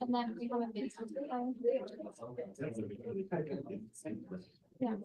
And then we have a video. Yeah.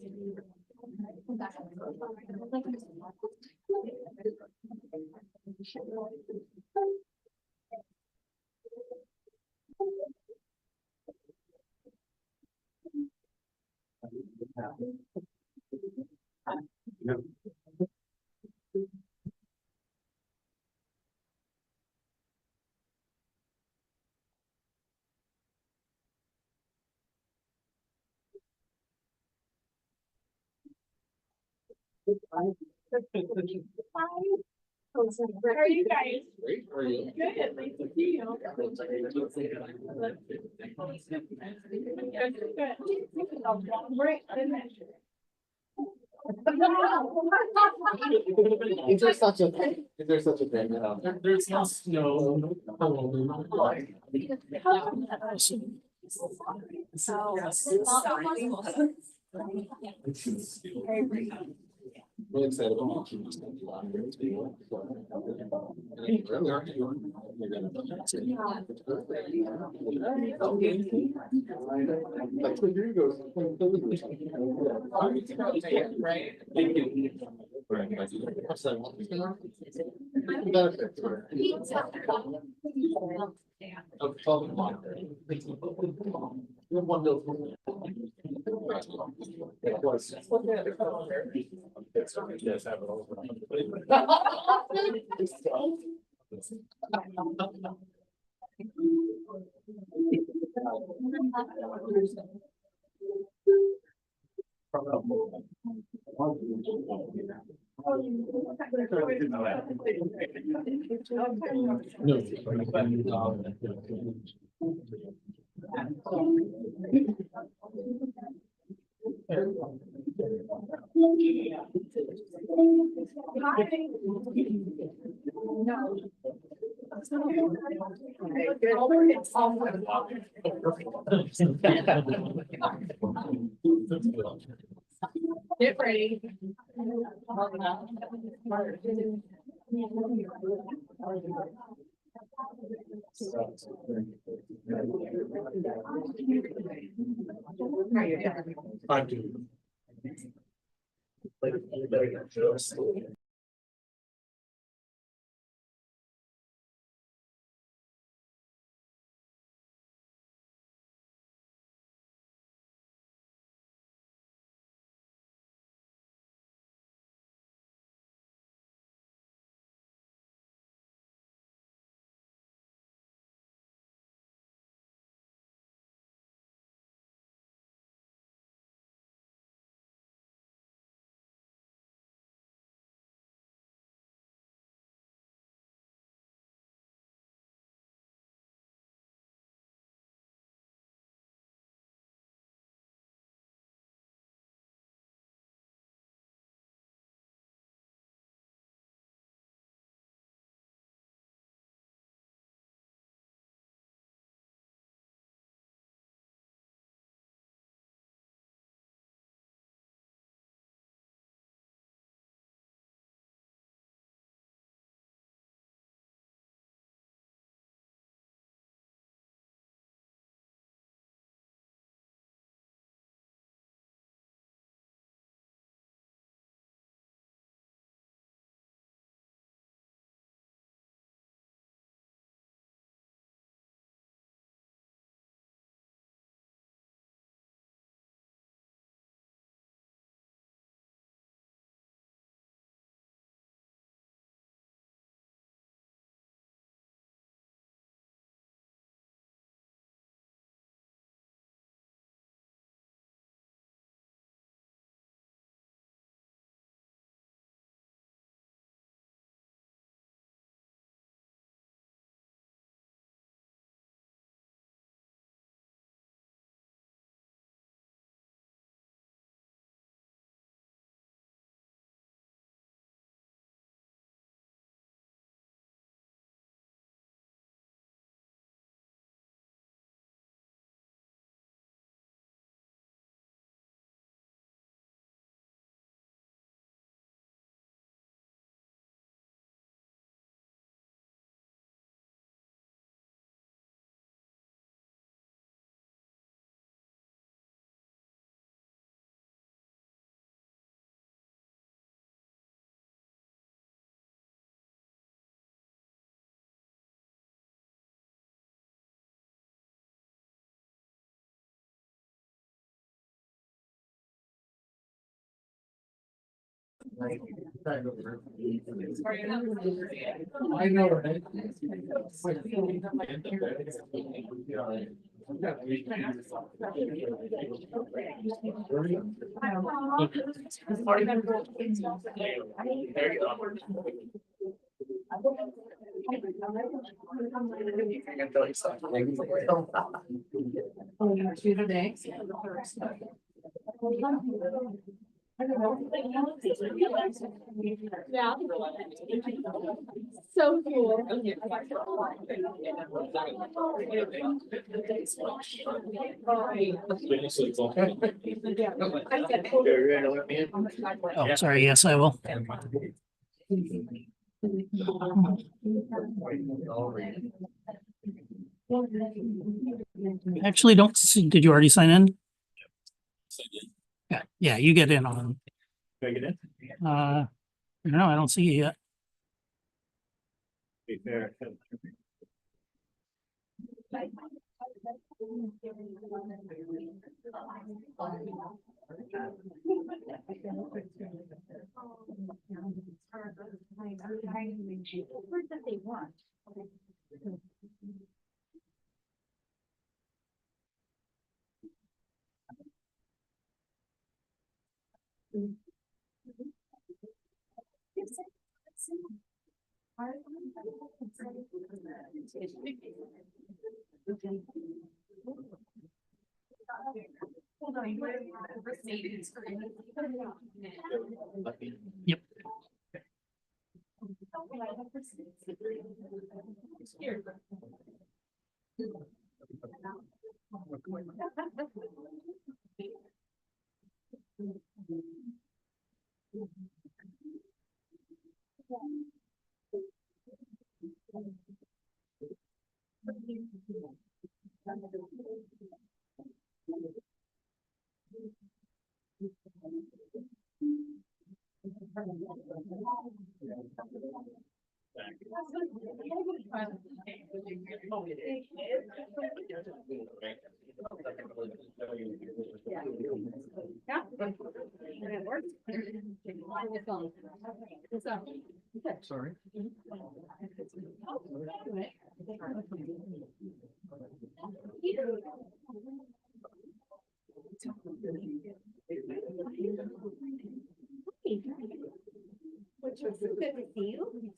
How are you guys? Great, how are you? Good, nice to see you. Right. Is there such a thing? Is there such a thing? There's no snow. Really excited about watching this. Really, aren't you? Like 2 years ago. Right. Yes, have it over. Get ready. I do. I know, right? There you go. Yeah. So cool. Oh, sorry. Yes, I will. Actually, don't see. Did you already sign in? Yeah, yeah, you get in on. No, I don't see you yet. Yep. Sorry. Which was good to see you.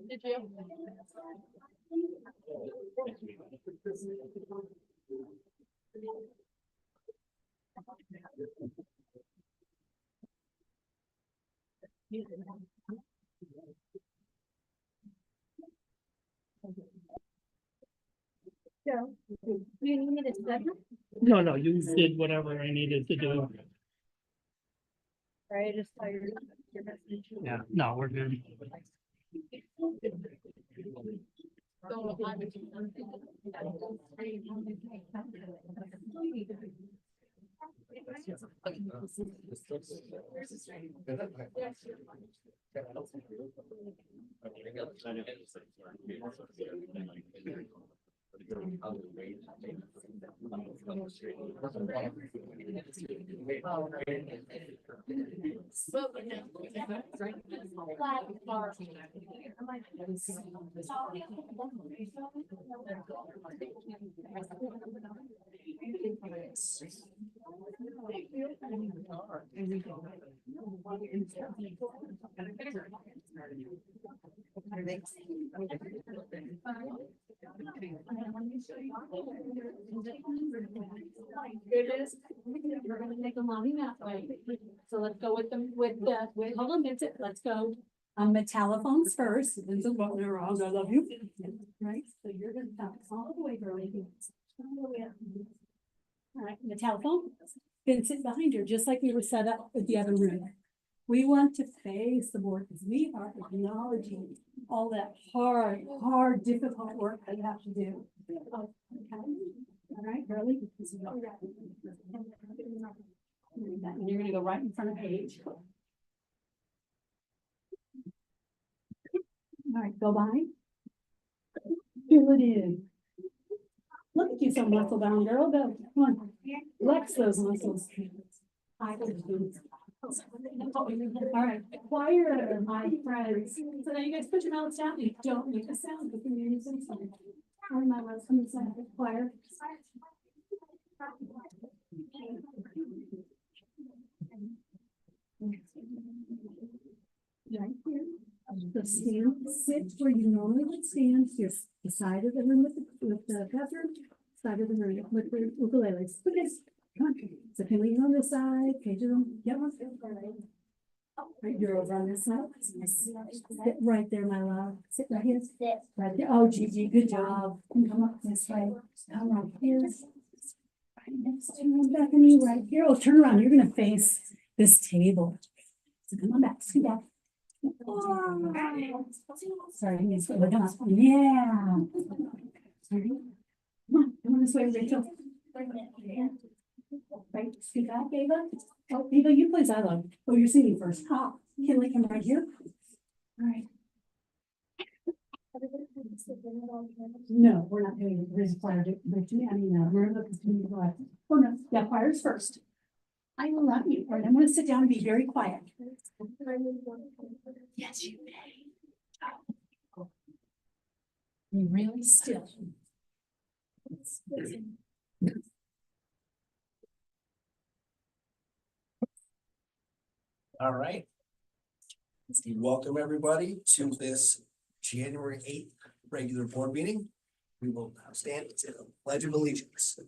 Did you? So, you need me to second? No, no, you did whatever I needed to do. Right, just saw your message. Yeah, no, we're good. So I'm. We're gonna take a mommy that way. So let's go with them with hold on, let's go. Telephones first, this is what they're on, I love you. Right, so you're gonna bounce all the way, girlie. All the way up. All right, the telephone, then sit behind her, just like we were set up with the other room. We want to face the board because we are acknowledging all that hard, difficult work that you have to do. Okay. All right, girlie. And you're gonna go right in front of Paige. All right, go behind. Fill it in. Look at you, so muscle bound girl, go, come on. Flex those muscles. All right, choir, my friends. So now you guys put your mouths down, you don't make a sound, but you're using something. Or my mouth's from the side of the choir. Right here. So stand, sit where you normally would stand, here, the side of the room with the bathroom, side of the room with the ukuleles. Okay, come on. So can we on this side? Paige on, yep. Right, you're over on this side. Sit right there, my love. Sit right here. Right there. Oh, Gigi, good job. Come up this way. Come right here. Right next to you, Bethany, right here. Oh, turn around. You're gonna face this table. So come on back. Scoot back. Sorry, he's come on. Yeah. Sorry. Come on this way, Rachel. Right, scoot back, Ava. Oh, Ava, you play xylophone. Oh, you're singing first. Ah, Kinley, come right here. All right. No, we're not doing it. There's a choir. We're in the choir. Oh, no, yeah, choir's first. I love you. All right, I'm gonna sit down and be very quiet. Yes, you may. You really still. All right. Welcome, everybody, to this January 8th regular board meeting. We will now stand to the Pledge of Allegiance.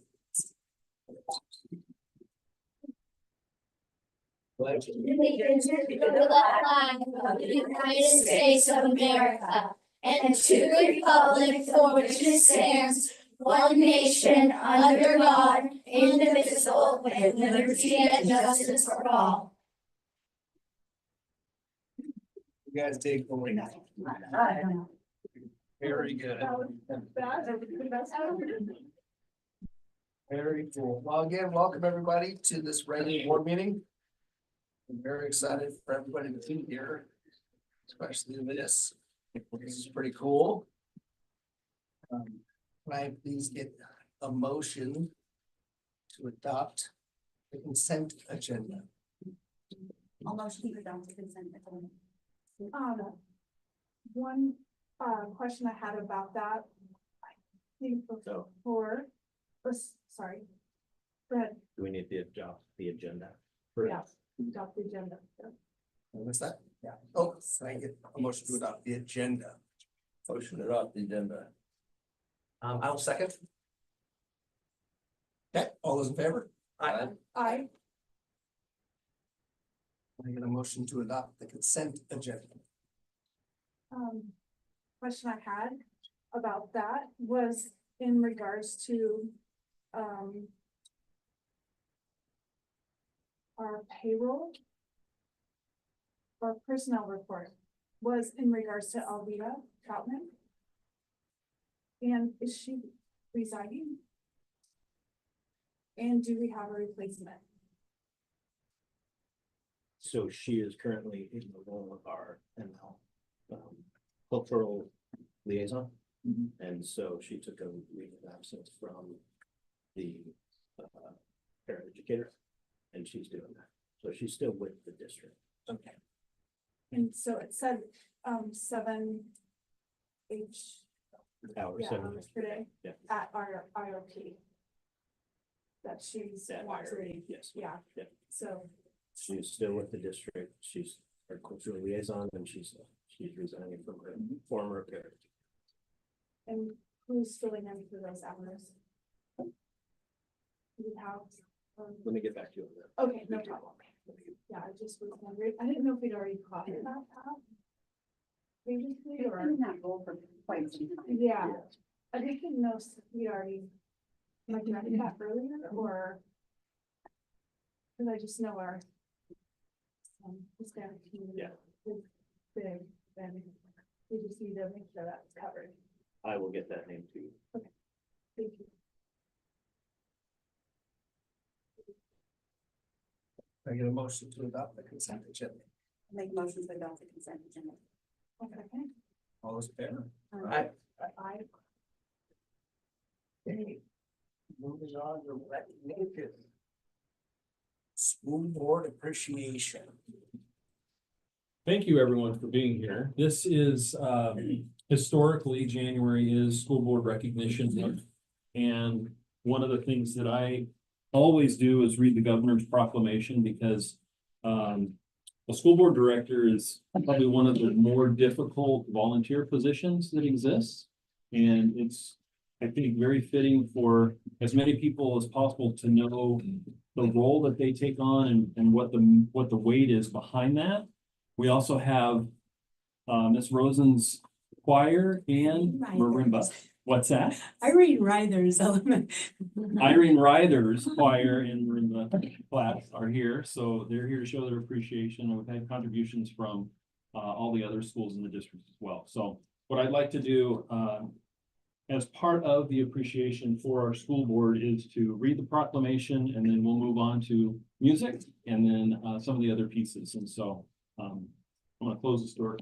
Pledge Allegiance to the flag of the United States of America and to the republic for which it stands, one nation under God, indivisible, with liberty and justice for all. You guys take away. Very good. Very cool. Well, again, welcome everybody to this regular board meeting. I'm very excited for everybody to be here, especially this. This is pretty cool. Can I please get a motion to adopt the consent agenda? Almost keep it down to consent. One, question I had about that. I think before, sorry. Go ahead. Do we need to adopt the agenda? Yeah, adopt the agenda. What's that? Yeah. Oh, can I get a motion to adopt the agenda? Motion to adopt the agenda. I will second. Okay, all those in favor? Aye. I, I get a motion to adopt the consent agenda. question I had about that was in regards to, our payroll. Our personnel report was in regards to Alvita Troutman. And is she resigning? And do we have a replacement? So she is currently in the role of our ML cultural liaison. And so she took a leave of absence from the paraeducator, and she's doing that. So she's still with the district. Okay. And so it said, 7 Hours, yeah, 7 hours per day. Yeah. At our IRP. That she's That wants to IRP, leave. yes. Yeah, Yeah. so, She's still with the district. She's our cultural liaison, and she's resigning from her former paraeducator. and who's filling in for those hours? Do we have, Let me get back to you on that. okay, no problem. Yeah, I just was wondering, I didn't know if we'd already caught it about that. previously, or? in that role for quite some time. Yeah, I just didn't know if we already, like, did I do that earlier, or? Cause I just know our. Hispanic community is big, and we just need to make sure that's covered. I will get that name to you. Thank you. I get a motion to adopt the consent agenda. Make motions to adopt the consent agenda. Okay. All those in favor? Aye. I, Okay. Moving on to recognition. School board appreciation. Thank you, everyone, for being here. This is, historically, January is School Board Recognition Month. And one of the things that I always do is read the governor's proclamation, because a school board director is probably one of the more difficult volunteer positions that exists. And it's, I think, very fitting for as many people as possible to know the role that they take on and what the weight is behind that. We also have Miss Rosen's choir and marimba. What's that? Irene Ryther's element. Irene Ryther's choir and marimba class are here, so they're here to show their appreciation. We've had contributions from all the other schools in the district as well. So what I'd like to do as part of the appreciation for our school board is to read the proclamation, and then we'll move on to music and then some of the other pieces. And so I'm going to close the story.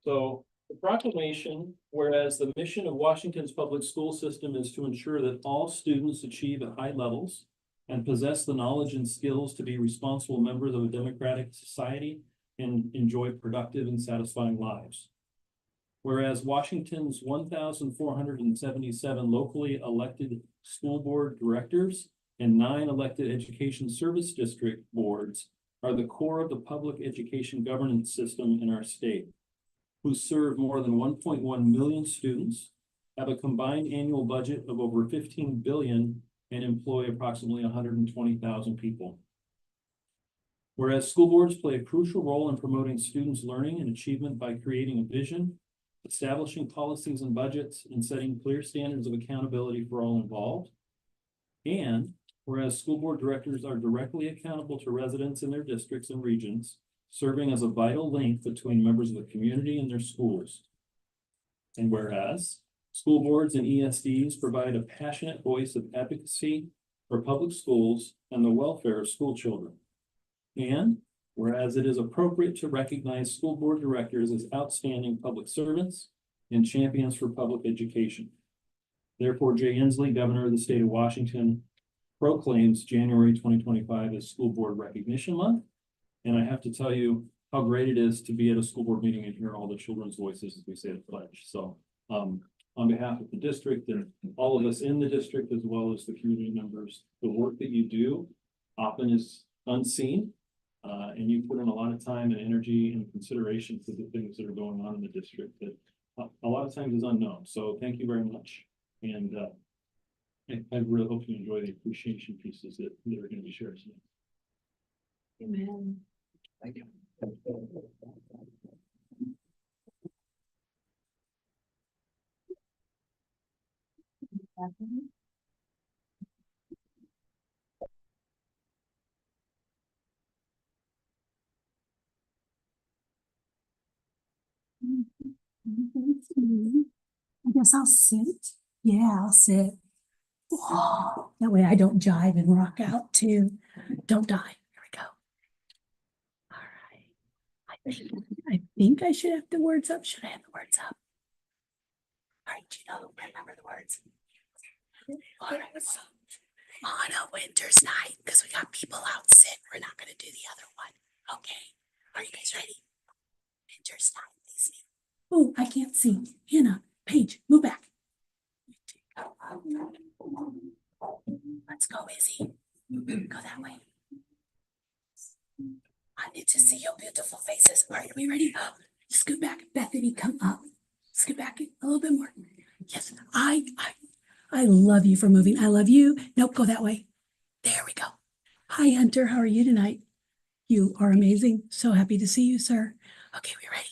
So the proclamation, whereas the mission of Washington's public school system is to ensure that all students achieve at high levels and possess the knowledge and skills to be responsible members of a democratic society and enjoy productive and satisfying lives. Whereas Washington's 1,477 locally elected school board directors and 9 elected education service district boards are the core of the public education governance system in our state, who serve more than 1.1 million students, have a combined annual budget of over 15 billion, and employ approximately 120,000 people. Whereas school boards play a crucial role in promoting students' learning and achievement by creating a vision, establishing policies and budgets, and setting clear standards of accountability for all involved. And whereas school board directors are directly accountable to residents in their districts and regions, serving as a vital link between members of the community and their schools. And whereas school boards and ESDs provide a passionate voice of advocacy for public schools and the welfare of school children. And whereas it is appropriate to recognize school board directors as outstanding public servants and champions for public education. Therefore, Jay Inslee, Governor of the state of Washington, proclaims January 2025 as School Board Recognition Month. And I have to tell you how great it is to be at a school board meeting and hear all the children's voices as we say the pledge. So on behalf of the district and all of us in the district, as well as the community members, the work that you do often is unseen. And you put in a lot of time and energy and consideration for the things that are going on in the district that a lot of times is unknown. So thank you very much. And I really hope you enjoy the appreciation pieces that are going to be shared today. Amen. Thank you. I guess I'll sit. Yeah, I'll sit. Whoa. That way I don't jive and rock out too. Don't die. Here we go. All right. I think I should have the words up. Should I have the words up? All right, remember the words. All right. So, on a winter's night, because we got people out sick, we're not going to do the other one. Okay. Are you guys ready? Winter's night. Oh, I can't see. Hannah, Paige, move back. Let's go, Izzy. Go that way. I need to see your beautiful faces. All right, are we ready? Scoot back. Bethany, come up. Scoot back a little bit more. Yes, I love you for moving. I love you. Nope, go that way. There we go. Hi, Hunter. How are you tonight? You are amazing. So happy to see you, sir. Okay, we're ready.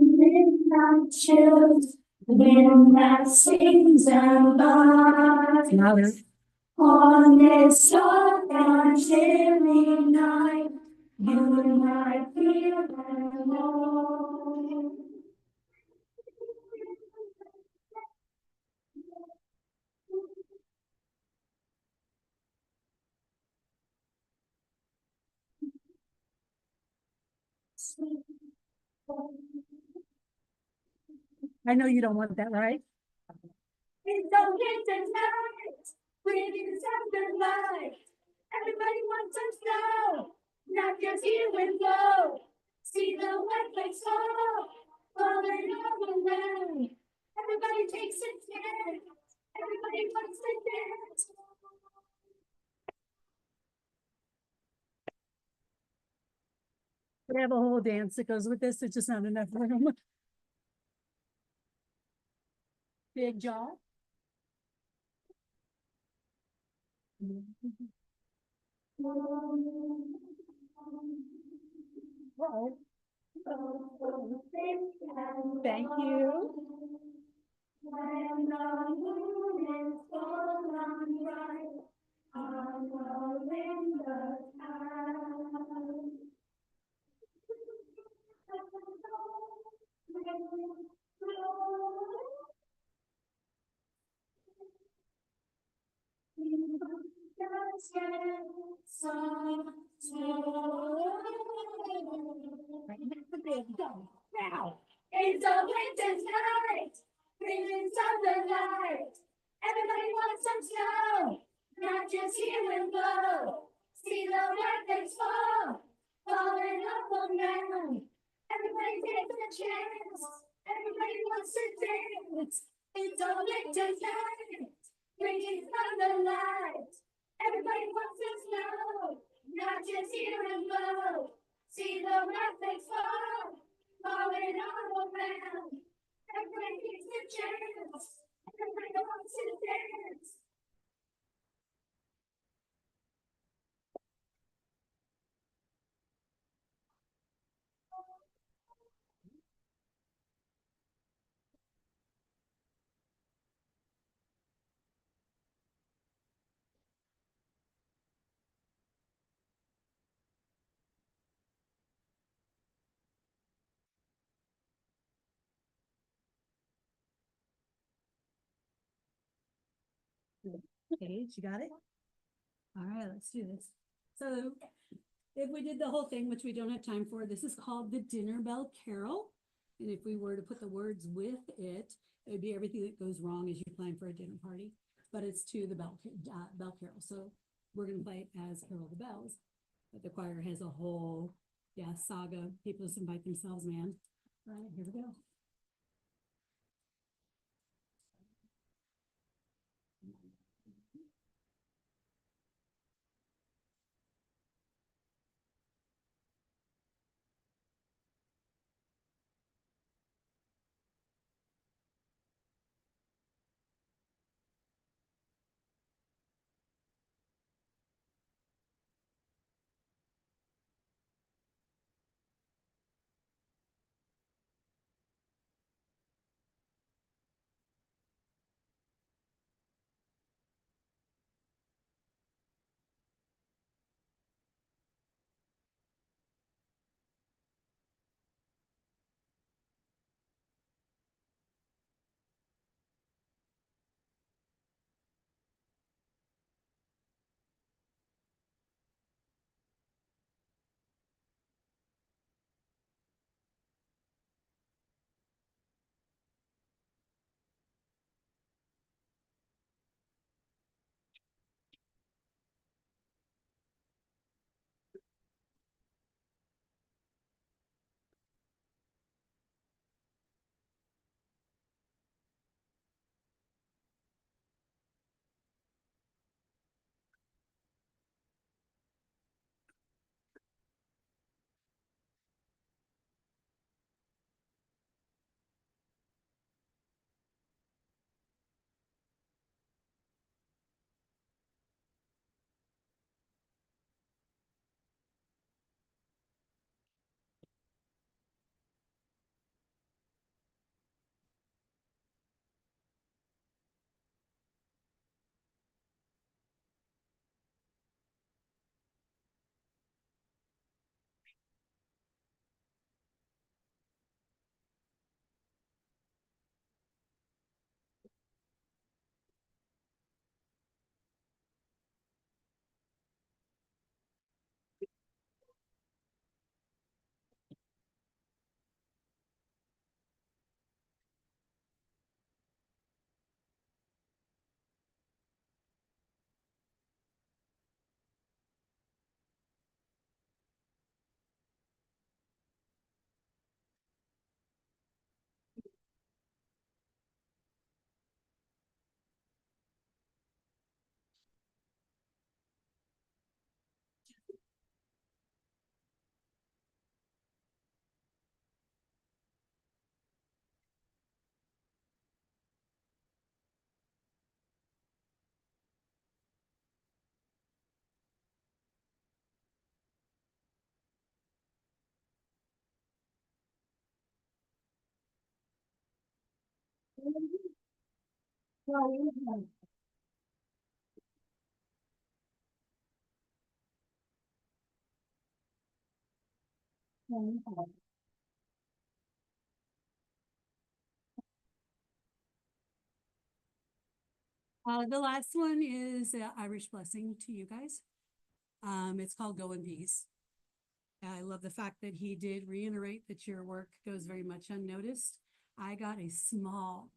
Midnight chills, wind that sings about Louder. on this dark and chilly night, you might feel alone. I know you don't want that, right? It's a winter night, breathing under light. Everybody wants some snow, not just here and go. See the white flakes fall, falling all around. Everybody takes a chance, everybody wants to dance. We have a whole dance that goes with this. There's just not enough room. Big jaw. Whoa. Thank you. When the moon is full and bright, on the window side. Now. It's a winter's night, bringing southern light. Everybody wants some snow, not just here and go. See the white things fall, falling up on down. Everybody takes a chance, everybody wants to dance. It's a winter's night, bringing southern light. Everybody wants some snow, not just here and go. See the white things fall, falling all around. Everybody needs a chance. Everybody wants to dance. Okay, you got it? All right, let's do this. So if we did the whole thing, which we don't have time for, this is called the Dinner Bell Carol. And if we were to put the words with it, it would be everything that goes wrong as you plan for a dinner party. But it's to the bell carol. So we're going to play it as Carol the Bells. But the choir has a whole, saga. People just invite themselves, man. All right, here we go. The last one is Irish blessing to you guys. It's called Go in Peace. I love the fact that he did reiterate that your work goes very much unnoticed. I got a small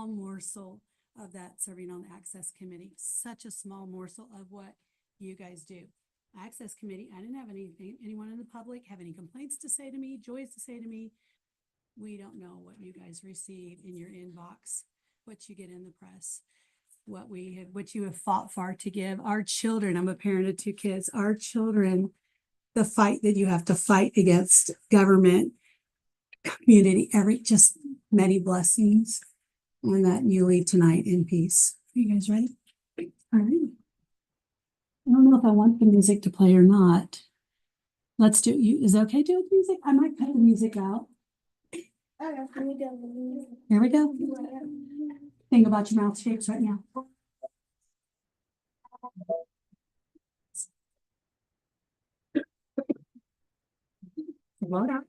morsel of that serving on the Access Committee, such a small morsel of what you guys do. Access Committee, I didn't have anyone in the public have any complaints to say to me, joys to say to me. We don't know what you guys receive in your inbox, what you get in the press, what you have fought for to give our children. I'm a parent of 2 kids, our children, the fight that you have to fight against government, community, just many blessings. And that you leave tonight in peace. Are you guys ready? All right. I don't know if I want the music to play or not. Let's do is it okay to do music? I might cut the music out. Here we go. Think about your mouth shapes right now. Slow down.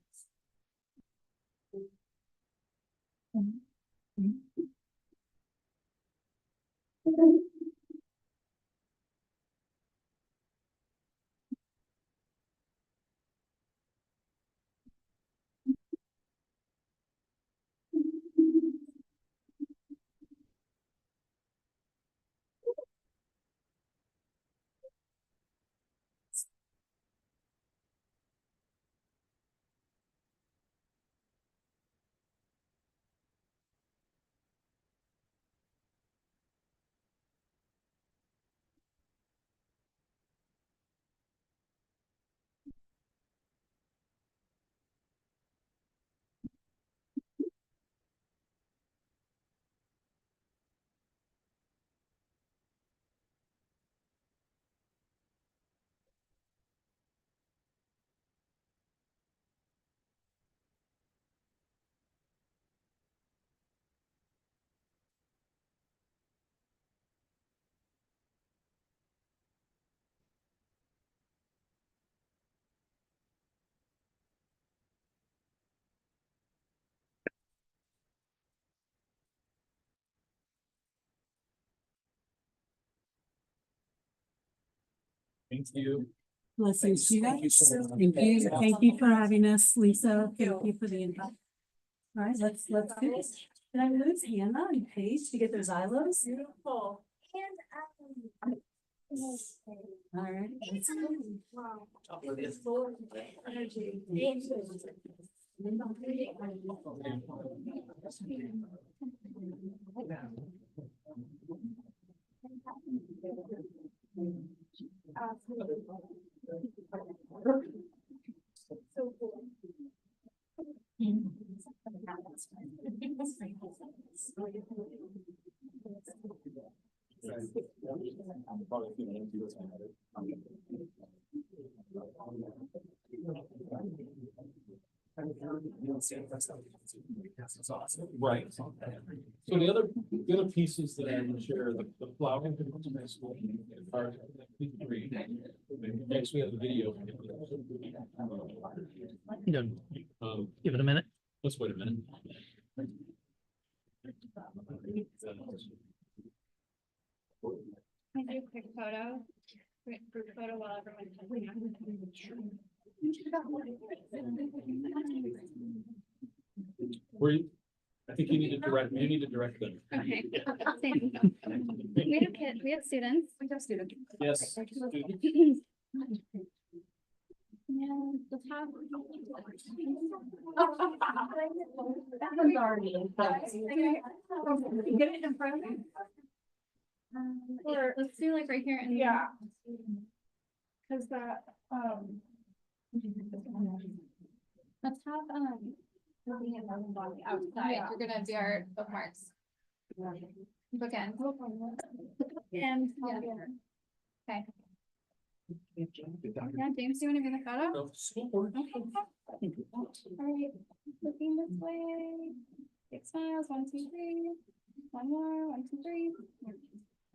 Thank you. Blessings to you Thank you guys. so much. Thank you for having us, Lisa. Thank you for the invite. All right, let's do this. Did I lose Hannah and Paige to get those ILOs? Beautiful. All right. Let's go. Wow. Energy. So cool. That's awesome. Right. So the other pieces that I would share, the flowering to my school are three. Next, we have the video. Give it a minute. Let's wait a minute. Can I do a quick photo? Group photo while everyone. Were you? I think you need to direct them. Okay. We have kids, we have students. We have students. Yes. Yeah, let's have. That one's already in place. Get it in front of me. Or let's do like right here and. Yeah. Cause that, Let's have, looking at everybody outside, Yeah. you're gonna do our bookmarks. Bookend. And, yeah. Okay. Yeah, James, do you wanna be in the photo? No, school board. Okay. Alright, looking this way. Big smiles, 1, 2, 3. One more, 1, 2, 3.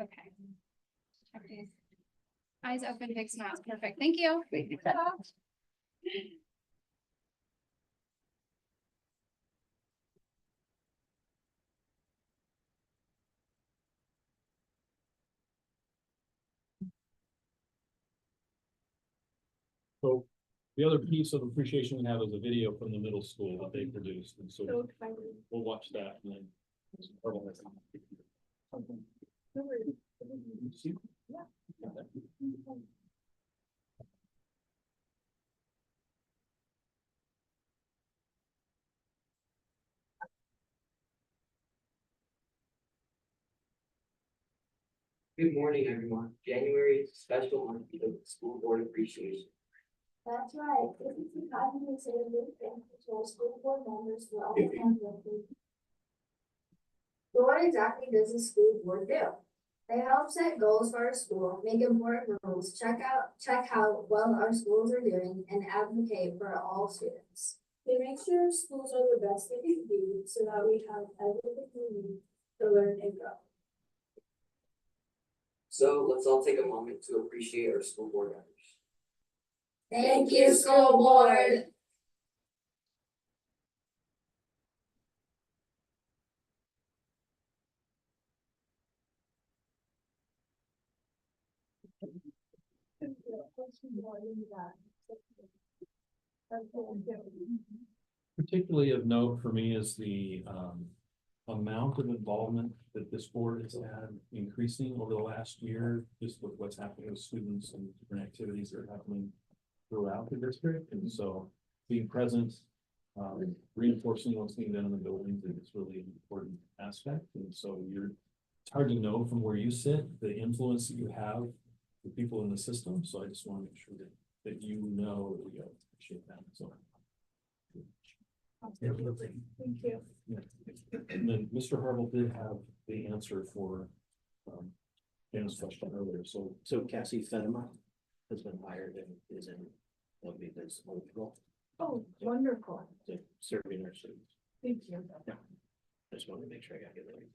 Okay. Check these. Eyes open, big smiles. Perfect. Thank you. So the other piece of appreciation we have is a video from the middle school that they produced, and so we'll watch that and then. Good morning, everyone. January is a special month because of school board appreciation. That's right. This is the time to say a big thank you to our school board members for all the hard work they do. But what exactly does the school board do? They help set goals for our school, make important rules, check how well our schools are doing, and advocate for all students. They make sure our schools are the best they can be so that we have everything we need to learn and grow. So let's all take a moment to appreciate our school board members. Thank you, school board. Particularly of note for me is the amount of involvement that this board has had increasing over the last year, just with what's happening with students and different activities that are happening throughout the district. And so being present, reinforcing what's being done in the buildings is really an important aspect. And so it's hard to know from where you sit, the influence that you have with people in the system. So I just want to make sure that you know that we appreciate that. So. Absolutely. Thank you. Yeah. And then Mr. Harville did have the answer for Dan's question earlier. So Cassie Fenema has been hired and is in what we this eligible Oh, wonderful. to serving our students. Thank you. I just wanted to make sure I got it right.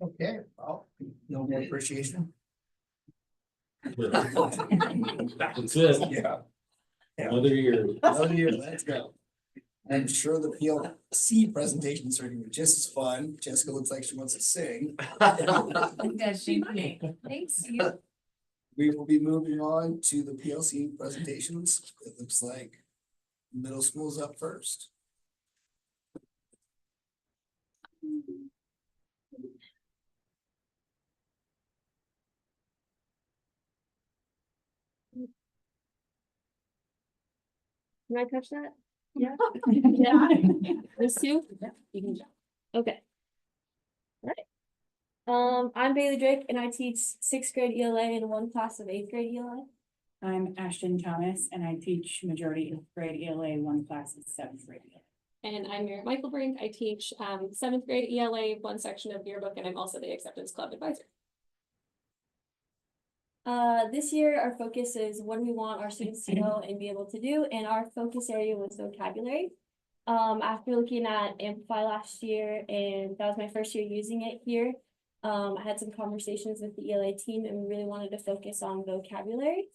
Okay, well, no more appreciation. That's it. Yeah. Another year. Another year, let's go. I'm sure the PLC presentations are gonna be just as fun. Jessica looks like she wants to sing. Thanks, you. We will be moving on to the PLC presentations. It looks like middle school's up first. Can I touch that? Yeah. Yeah. This too? You can. Okay. All right. I'm Bailey Drake and I teach 6th grade ELA and 1 class of 8th grade ELA. I'm Ashton Thomas and I teach majority of grade ELA, 1 class of 7th grade ELA. And I'm Merritt Michaelbrink. I teach 7th grade ELA, 1 section of yearbook, and I'm also the acceptance club advisor. This year, our focus is what do we want our students to know and be able to do, and our focus area was vocabulary. After looking at Amplify last year, and that was my first year using it here, I had some conversations with the ELA team, and we really wanted to focus on vocabulary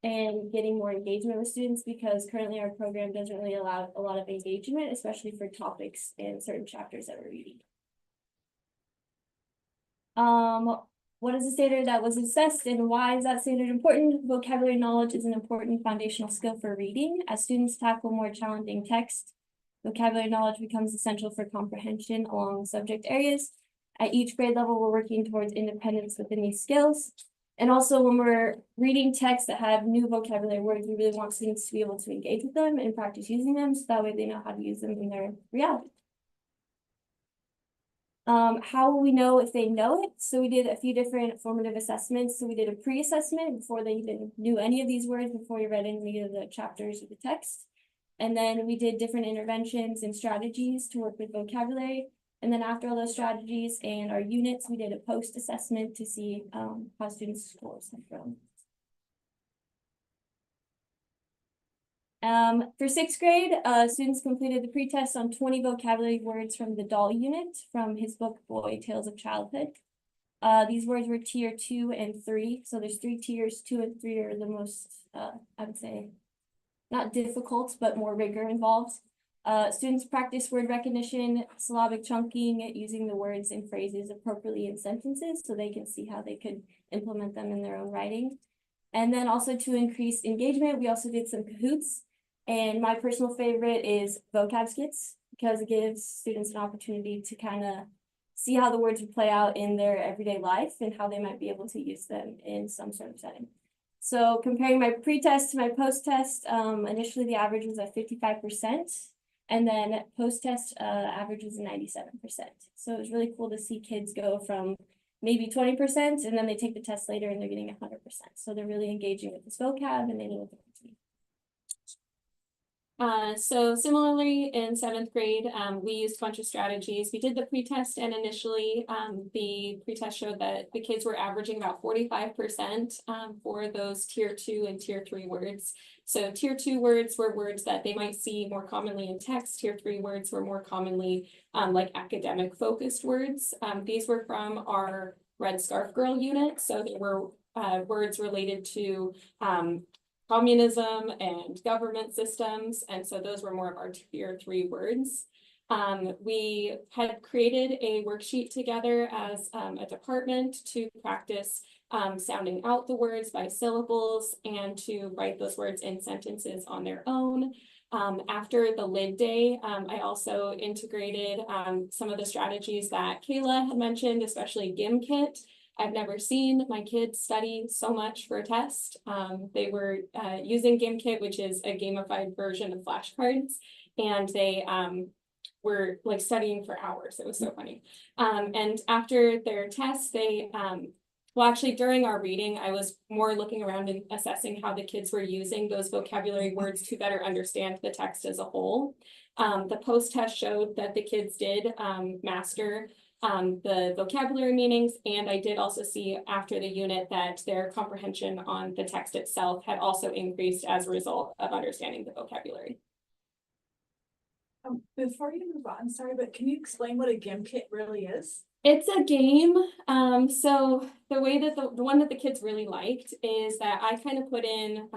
and getting more engagement with students, because currently our program doesn't really allow a lot of engagement, especially for topics and certain chapters that we're reading. What is the standard that was assessed and why is that standard important? Vocabulary knowledge is an important foundational skill for reading. As students tackle more challenging text, vocabulary knowledge becomes essential for comprehension along subject areas. At each grade level, we're working towards independence within these skills. And also when we're reading texts that have new vocabulary words, we really want students to be able to engage with them and practice using them, so that way they know how to use them in their reality. How will we know if they know it? So we did a few different formative assessments. So we did a pre-assessment before they even knew any of these words, before you read any of the chapters of the text. And then we did different interventions and strategies to work with vocabulary. And then after all those strategies and our units, we did a post-assessment to see how students' scores have grown. For sixth grade, students completed the pretest on 20 vocabulary words from the doll unit from his book, Boy Tales of Childhood. These words were tier 2 and 3. So there's 3 tiers, 2 and 3 are the most, I would say, not difficult, but more rigor involved. Students practice word recognition, syllabic chunking, using the words and phrases appropriately in sentences so they can see how they could implement them in their own writing. And then also to increase engagement, we also did some Kahoots. And my personal favorite is vocab skits because it gives students an opportunity to kind of see how the words would play out in their everyday life and how they might be able to use them in some sort of setting. So comparing my pre-test to my post-test, initially the average was at 55%, and then post-test average was 97%. So it was really cool to see kids go from maybe 20%, and then they take the test later and they're getting 100%. So they're really engaging with this vocab and they know what they're doing. So similarly in 7th grade, we used a bunch of strategies. We did the pretest, and initially the pretest showed that the kids were averaging about 45% for those tier 2 and tier 3 words. So tier 2 words were words that they might see more commonly in text. Tier 3 words were more commonly like academic focused words. These were from our Red Scarf Girl unit. So they were words related to communism and government systems. And so those were more of our tier 3 words. We had created a worksheet together as a department to practice sounding out the words by syllables and to write those words in sentences on their own. After the lid day, I also integrated some of the strategies that Kayla had mentioned, especially GimKit. I've never seen my kids study so much for a test. They were using GimKit, which is a gamified version of flashcards, and they were like studying for hours. It was so funny. And after their test, they, well, actually during our reading, I was more looking around and assessing how the kids were using those vocabulary words to better understand the text as a whole. The post-test showed that the kids did master the vocabulary meanings, and I did also see after the unit that their comprehension on the text itself had also increased as a result of understanding the vocabulary. Before you move on, sorry, but can you explain what a GimKit really is? It's a game. So the way that the one that the kids really liked is that I kind of put in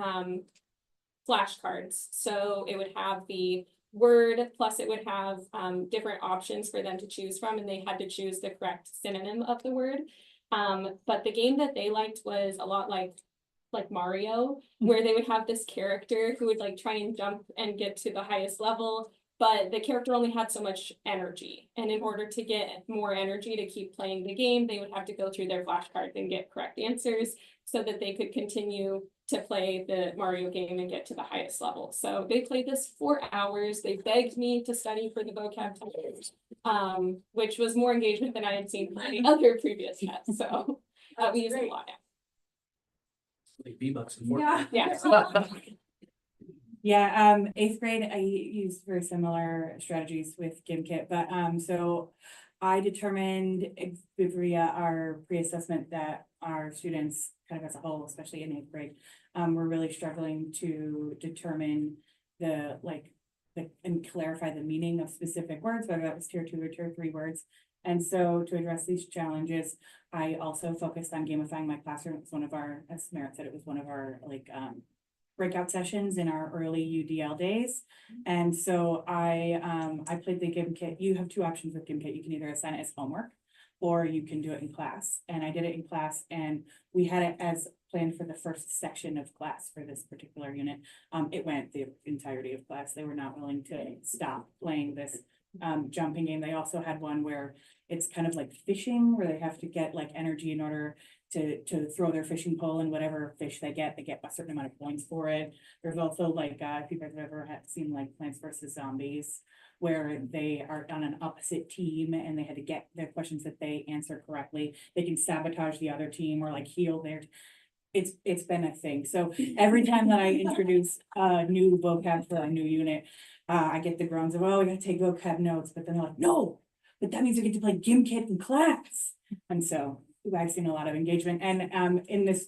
flashcards. So it would have the word, plus it would have different options for them to choose from, and they had to choose the correct synonym of the word. But the game that they liked was a lot like Mario, where they would have this character who would like try and jump and get to the highest level, but the character only had so much energy. And in order to get more energy to keep playing the game, they would have to go through their flashcards and get correct answers so that they could continue to play the Mario game and get to the highest level. So they played this for hours. They begged me to study for the vocab test, which was more engagement than I had seen for any other previous tests. So we use it a lot now. Like V-Bucks and Fortnite. Yeah. Yeah, 8th grade, I used very similar strategies with GimKit, but so I determined via our pre-assessment that our students, kind of as a whole, especially in 8th grade, were really struggling to determine and clarify the meaning of specific words, whether that was tier 2 or tier 3 words. And so to address these challenges, I also focused on gamifying my classroom. It's one of our, as Merritt said, it was one of our breakout sessions in our early UDL days. And so I played the GimKit. You have 2 options with GimKit. You can either assign it as homework or you can do it in class. And I did it in class, and we had it as planned for the first section of class for this particular unit. It went the entirety of class. They were not willing to stop playing this jumping game. They also had one where it's kind of like fishing, where they have to get like energy in order to throw their fishing pole, and whatever fish they get a certain amount of points for it. There's also like, if you guys have ever seen like Plants vs. Zombies, where they are on an opposite team and they had to get their questions that they answer correctly. They can sabotage the other team or like heal their. It's been a thing. So every time that I introduce a new vocab for a new unit, I get the groans of, oh, we gotta take vocab notes, but then they're like, no, but that means we get to play GimKit in class. And so I've seen a lot of engagement. And in this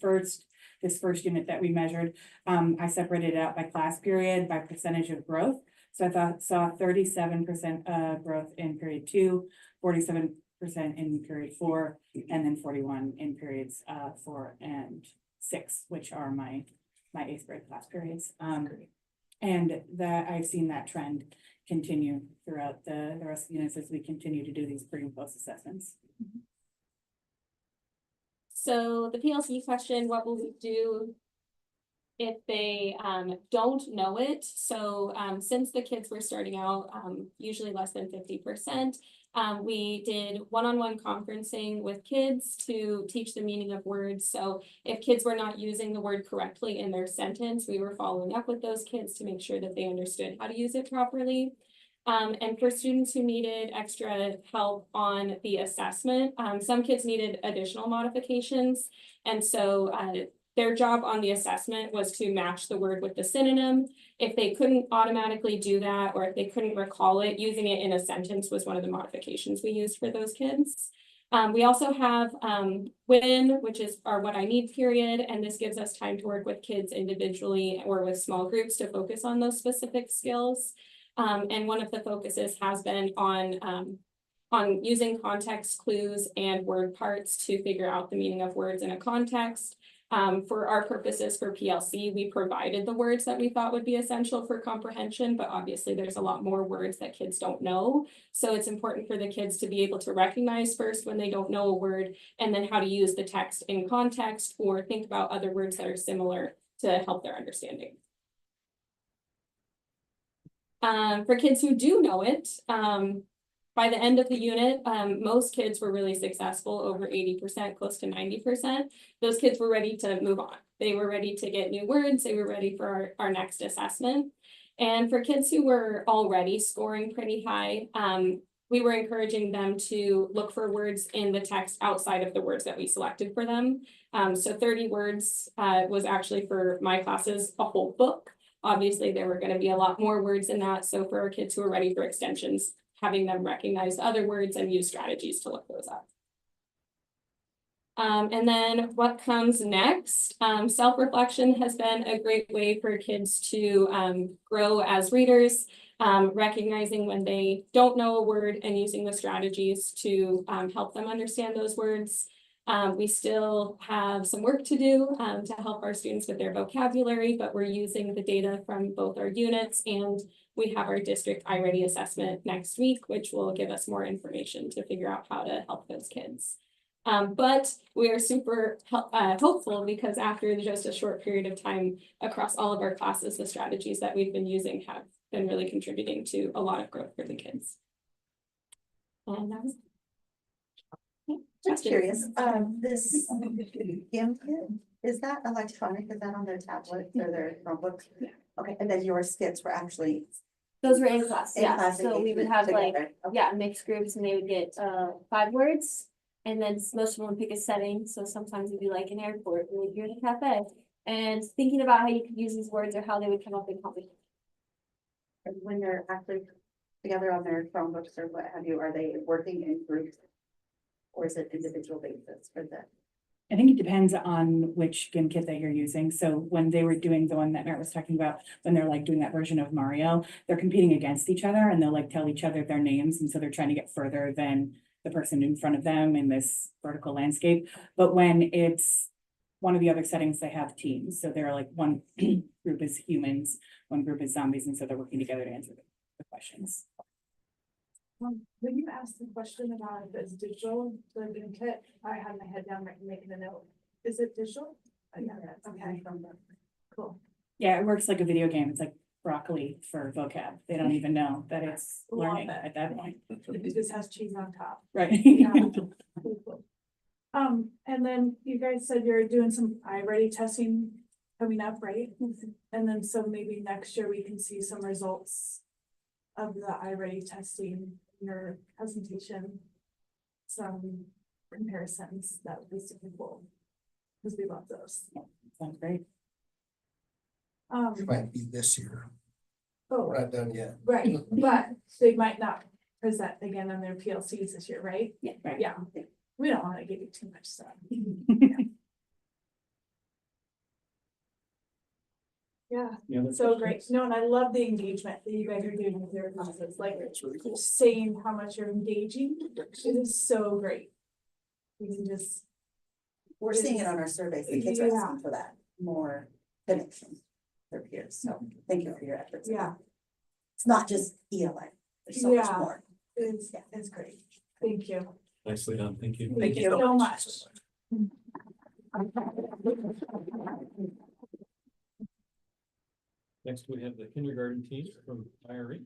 this first unit that we measured, I separated it out by class period, by percentage of growth. So I saw 37% growth in period 2, 47% in period 4, and then 41 in periods 4 and 6, which are my 8th grade class periods. And that I've seen that trend continue throughout the rest of the units as we continue to do these pre and post assessments. So the PLC question, what will we do if they don't know it? So since the kids were starting out, usually less than 50%, we did one-on-one conferencing with kids to teach the meaning of words. So if kids were not using the word correctly in their sentence, we were following up with those kids to make sure that they understood how to use it properly. And for students who needed extra help on the assessment, some kids needed additional modifications. And so their job on the assessment was to match the word with the synonym. If they couldn't automatically do that, or if they couldn't recall it, using it in a sentence was one of the modifications we used for those kids. We also have WIN, which is our What I Need period, and this gives us time to work with kids individually or with small groups to focus on those specific skills. And one of the focuses has been on using context clues and word parts to figure out the meaning of words in a context. For our purposes for PLC, we provided the words that we thought would be essential for comprehension, but obviously there's a lot more words that kids don't know. So it's important for the kids to be able to recognize first when they don't know a word, and then how to use the text in context or think about other words that are similar to help their understanding. For kids who do know it, by the end of the unit, most kids were really successful, over 80%, close to 90%. Those kids were ready to move on. They were ready to get new words. They were ready for our next assessment. And for kids who were already scoring pretty high, we were encouraging them to look for words in the text outside of the words that we selected for them. So 30 words was actually for my classes, a whole book. Obviously, there were going to be a lot more words in that. So for our kids who are ready for extensions, having them recognize other words and use strategies to look those up. And then what comes next? Self-reflection has been a great way for kids to grow as readers, recognizing when they don't know a word and using the strategies to help them understand those words. We still have some work to do to help our students with their vocabulary, but we're using the data from both our units, and we have our district iReady assessment next week, which will give us more information to figure out how to help those kids. But we are super hopeful, because after just a short period of time across all of our classes, the strategies that we've been using have been really contributing to a lot of growth for the kids. And that was just curious, this GIM kit, is that electronic? Is that on their tablets or their Chromebooks? Yeah. Okay, and then your skits were actually. Those were in class, In yeah. class So we would have like, together. Okay. yeah, mixed groups, and they would get 5 words. And then most of them would pick a setting. So sometimes it'd be like an airport, or you're in a cafe. And thinking about how you could use these words or how they would come up in conversation. And when they're actually together on their Chromebooks or what have you, are they working in groups? Or is it individual basis for that? I think it depends on which GIM kit that you're using. So when they were doing the one that Matt was talking about, when they're like doing that version of Mario, they're competing against each other, and they'll like tell each other their names. And so they're trying to get further than the person in front of them in this vertical landscape. But when it's one of the other settings, they have teams. So they're like, one group is humans, one group is zombies. And so they're working together to answer the questions. When you asked the question about if it's digital, the GIM kit, I had my head down, making a note. Is it digital? Yeah, okay. Cool. Yeah, it works like a video game. It's like broccoli for vocab. They don't even know that it's learning at that point. It just has cheese on top. Right. Yeah. Cool. And then you guys said you're doing some iReady testing coming up, right? And then so maybe next year we can see some results of the iReady testing in your presentation. Some comparisons that would be super cool, because we love those. Sounds great. It might be this year. Oh, We're not done yet. right, but they might not present again on their PLCs this year, right? Yeah. Right. Yeah, we don't want to give you too much stuff. Yeah, Any other so questions? great. No, and I love the engagement that you guys are doing with your classes, like just saying how much you're engaging. It is so great. You can just, We're seeing it on our surveys, the kids are Yeah. asking for that, more connection with their peers, so thank you for your efforts. yeah, It's not just ELA, there's so much Yeah. more. it's great. Thank you. Nicely done, thank you. Thank you so much. Next, we have the kindergarten team from IRE.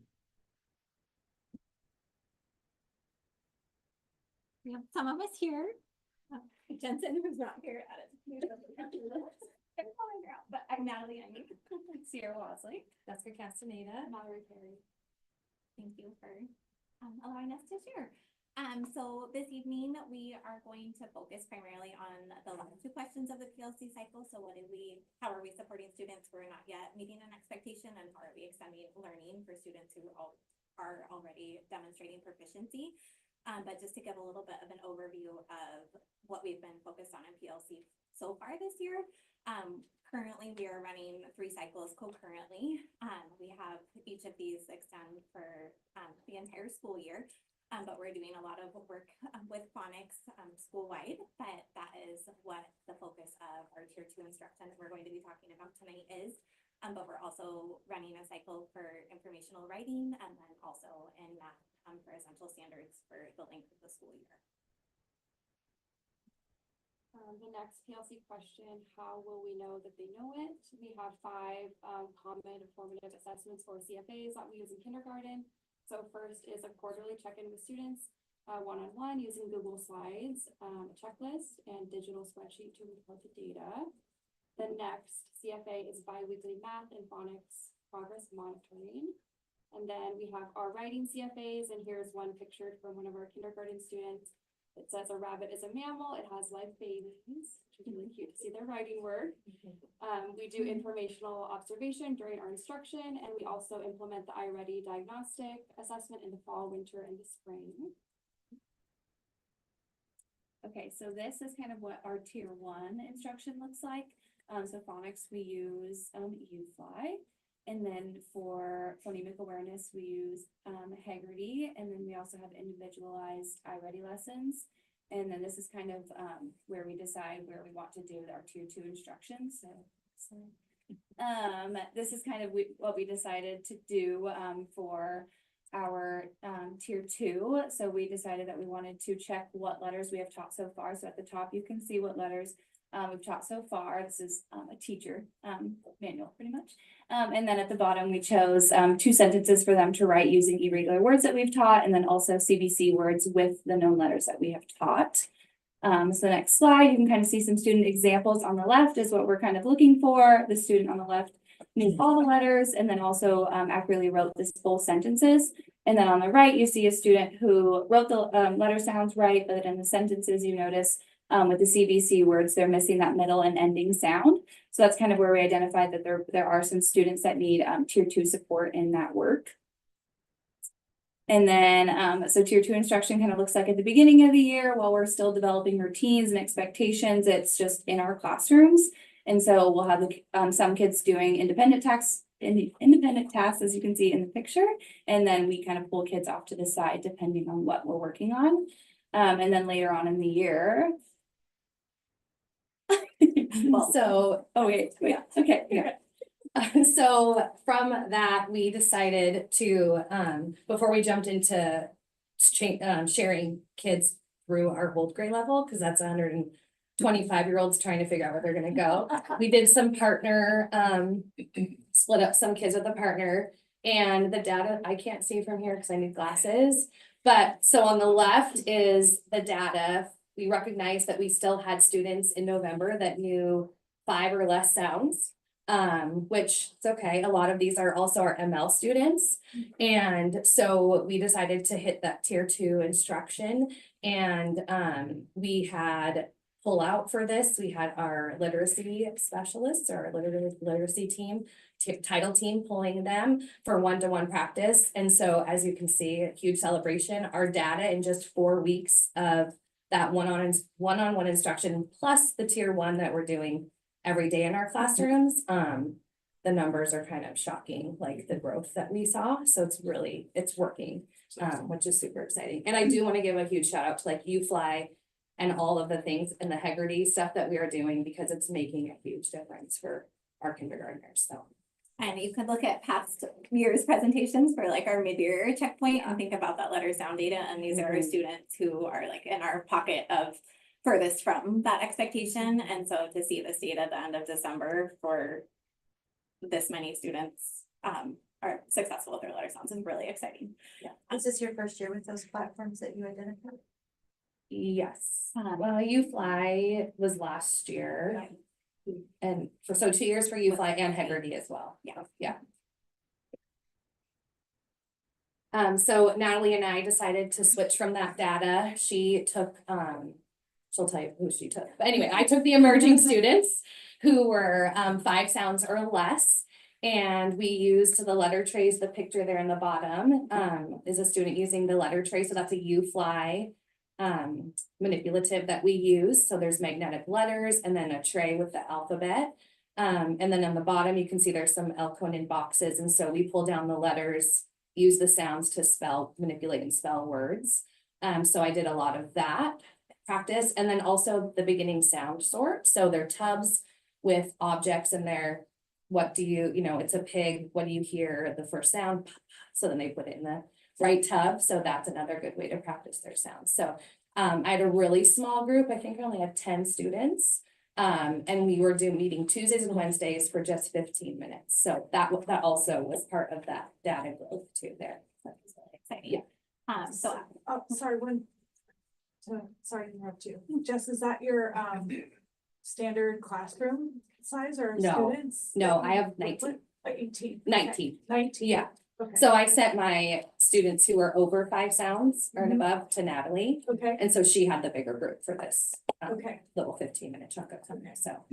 We have some of us here. Jensen, who's not here at it. But I'm Natalie, I'm Sierra Wasley, Jessica Castaneda, Mallory Perry. Thank you for allowing us to share. So this evening, we are going to focus primarily on the last two questions of the PLC cycle. So how are we supporting students who are not yet meeting an expectation, and how are we extending learning for students who are already demonstrating proficiency? But just to give a little bit of an overview of what we've been focused on in PLC so far this year. Currently, we are running 3 cycles concurrently. We have each of these extend for the entire school year. But we're doing a lot of work with phonics school-wide, but that is what the focus of our tier 2 instruction that we're going to be talking about tonight is. But we're also running a cycle for informational writing, and then also in math for essential standards for the length of the school year. The next PLC question, how will we know that they know it? We have 5 common formative assessments for CFAs that we use in kindergarten. So first is a quarterly check-in with students, one-on-one using Google Slides, a checklist, and digital spreadsheet to report the data. The next CFA is bi-weekly math and phonics progress monitoring. And then we have our writing CFAs, and here's one pictured from one of our kindergarten students. It says a rabbit is a mammal, it has live babies, which is really cute to see their writing work. We do informational observation during our instruction, and we also implement the iReady diagnostic assessment in the fall, winter, and the spring. Okay, so this is kind of what our tier 1 instruction looks like. So phonics, we use UFly. And then for phonemic awareness, we use Haggerty, and then we also have individualized iReady lessons. And then this is kind of where we decide where we want to do our tier 2 instruction. So this is kind of what we decided to do for our tier 2. So we decided that we wanted to check what letters we have taught so far. So at the top, you can see what letters we've taught so far. This is a teacher manual pretty much. And then at the bottom, we chose 2 sentences for them to write using irregular words that we've taught, and then also CBC words with the known letters that we have taught. So the next slide, you can kind of see some student examples. On the left is what we're kind of looking for. The student on the left knew all the letters, and then also accurately wrote the full sentences. And then on the right, you see a student who wrote the letter sounds right, but in the sentences, you notice with the CBC words, they're missing that middle and ending sound. So that's kind of where we identified that there are some students that need tier 2 support in that work. And then, so tier 2 instruction kind of looks like at the beginning of the year, while we're still developing routines and expectations, it's just in our classrooms. And so we'll have some kids doing independent tasks, as you can see in the picture. And then we kind of pull kids off to the side depending on what we're working on. And then later on in the year, So from that, we decided to, before we jumped into sharing kids through our whole grade level, because that's 125-year-olds trying to figure out where they're gonna go. We did some partner, split up some kids with a partner, and the data, I can't see from here because I need glasses. But so on the left is the data. We recognized that we still had students in November that knew 5 or less sounds, which it's okay. A lot of these are also our ML students. And so we decided to hit that tier 2 instruction, and we had pull out for this. We had our literacy specialists, or literacy team, title team, pulling them for one-to-one practice. And so as you can see, a huge celebration. Our data in just 4 weeks of that one-on-one instruction, plus the tier 1 that we're doing every day in our classrooms, the numbers are kind of shocking, like the growth that we saw. So it's working, which is super exciting. And I do want to give a huge shout out to like UFly and all of the things and the Heggerty stuff that we are doing, because it's making a huge difference for our kindergartners. So. And you could look at past years' presentations for like our mid-year checkpoint and think about that letter sound data. And these are our students who are like in our pocket of furthest from that expectation. And so to see this data at the end of December for this many students are successful with their letter sounds is really exciting. Yeah. Is this your first year with those platforms that you identified? Yes. UFly was last year. And so 2 years for UFly and Heggerty as well. Yeah. So Natalie and I decided to switch from that data. She took, she'll tell you who she took. But anyway, I took the emerging students who were 5 sounds or less. And we used the letter trays. The picture there in the bottom is a student using the letter tray. So that's a UFly manipulative that we use. So there's magnetic letters and then a tray with the alphabet. And then on the bottom, you can see there's some Elkonin boxes. And so we pull down the letters, use the sounds to manipulate and spell words. So I did a lot of that practice. And then also the beginning sound sort. So they're tubs with objects in there. What do it's a pig. What do you hear? The first sound. So then they put it in the right tub. So that's another good way to practice their sounds. So I had a really small group. I think I only had 10 students. And we were meeting Tuesdays and Wednesdays for just 15 minutes. So that also was part of that data growth too there. That's really exciting. Yeah. Sorry to interrupt you. Jess, is that your standard classroom size or No. students? No, I have 19. 18. 19. 19. Yeah. Okay. So I sent my students who are over 5 sounds or above to Natalie. Okay. And so she had the bigger group for this Okay. little 15-minute chunk of time. So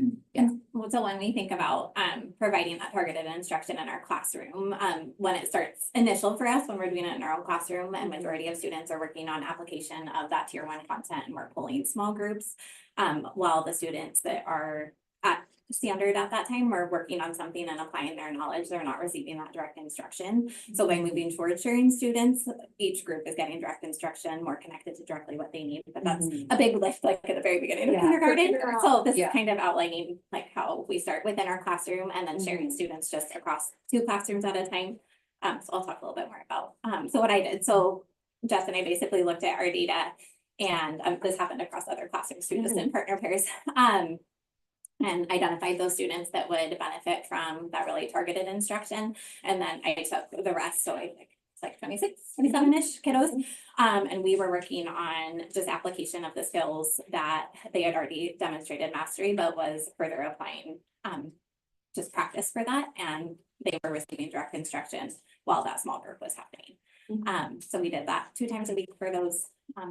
Well, so when we think about providing that targeted instruction in our classroom, when it starts initial for us, when we're doing it in our own classroom and majority of students are working on application of that tier 1 content and we're pulling small groups, while the students that are at standard at that time are working on something and applying their knowledge, they're not receiving that direct instruction. So by moving towards sharing students, each group is getting direct instruction, more connected to directly what they need. But that's a big lift, like at the very beginning of kindergarten. So this is kind of outlining like how we start within our classroom and then sharing students just across 2 classrooms at a time. So I'll talk a little bit more about so what I did. So Jess and I basically looked at our data, and this happened across other classrooms too, just in partner pairs. And identified those students that would benefit from that really targeted instruction. And then I took the rest, so I think it's like 26, 27-ish kiddos. And we were working on just application of the skills that they had already demonstrated mastery, but was further applying just practice for that. And they were receiving direct instruction while that small group was happening. So we did that 2 times a week for those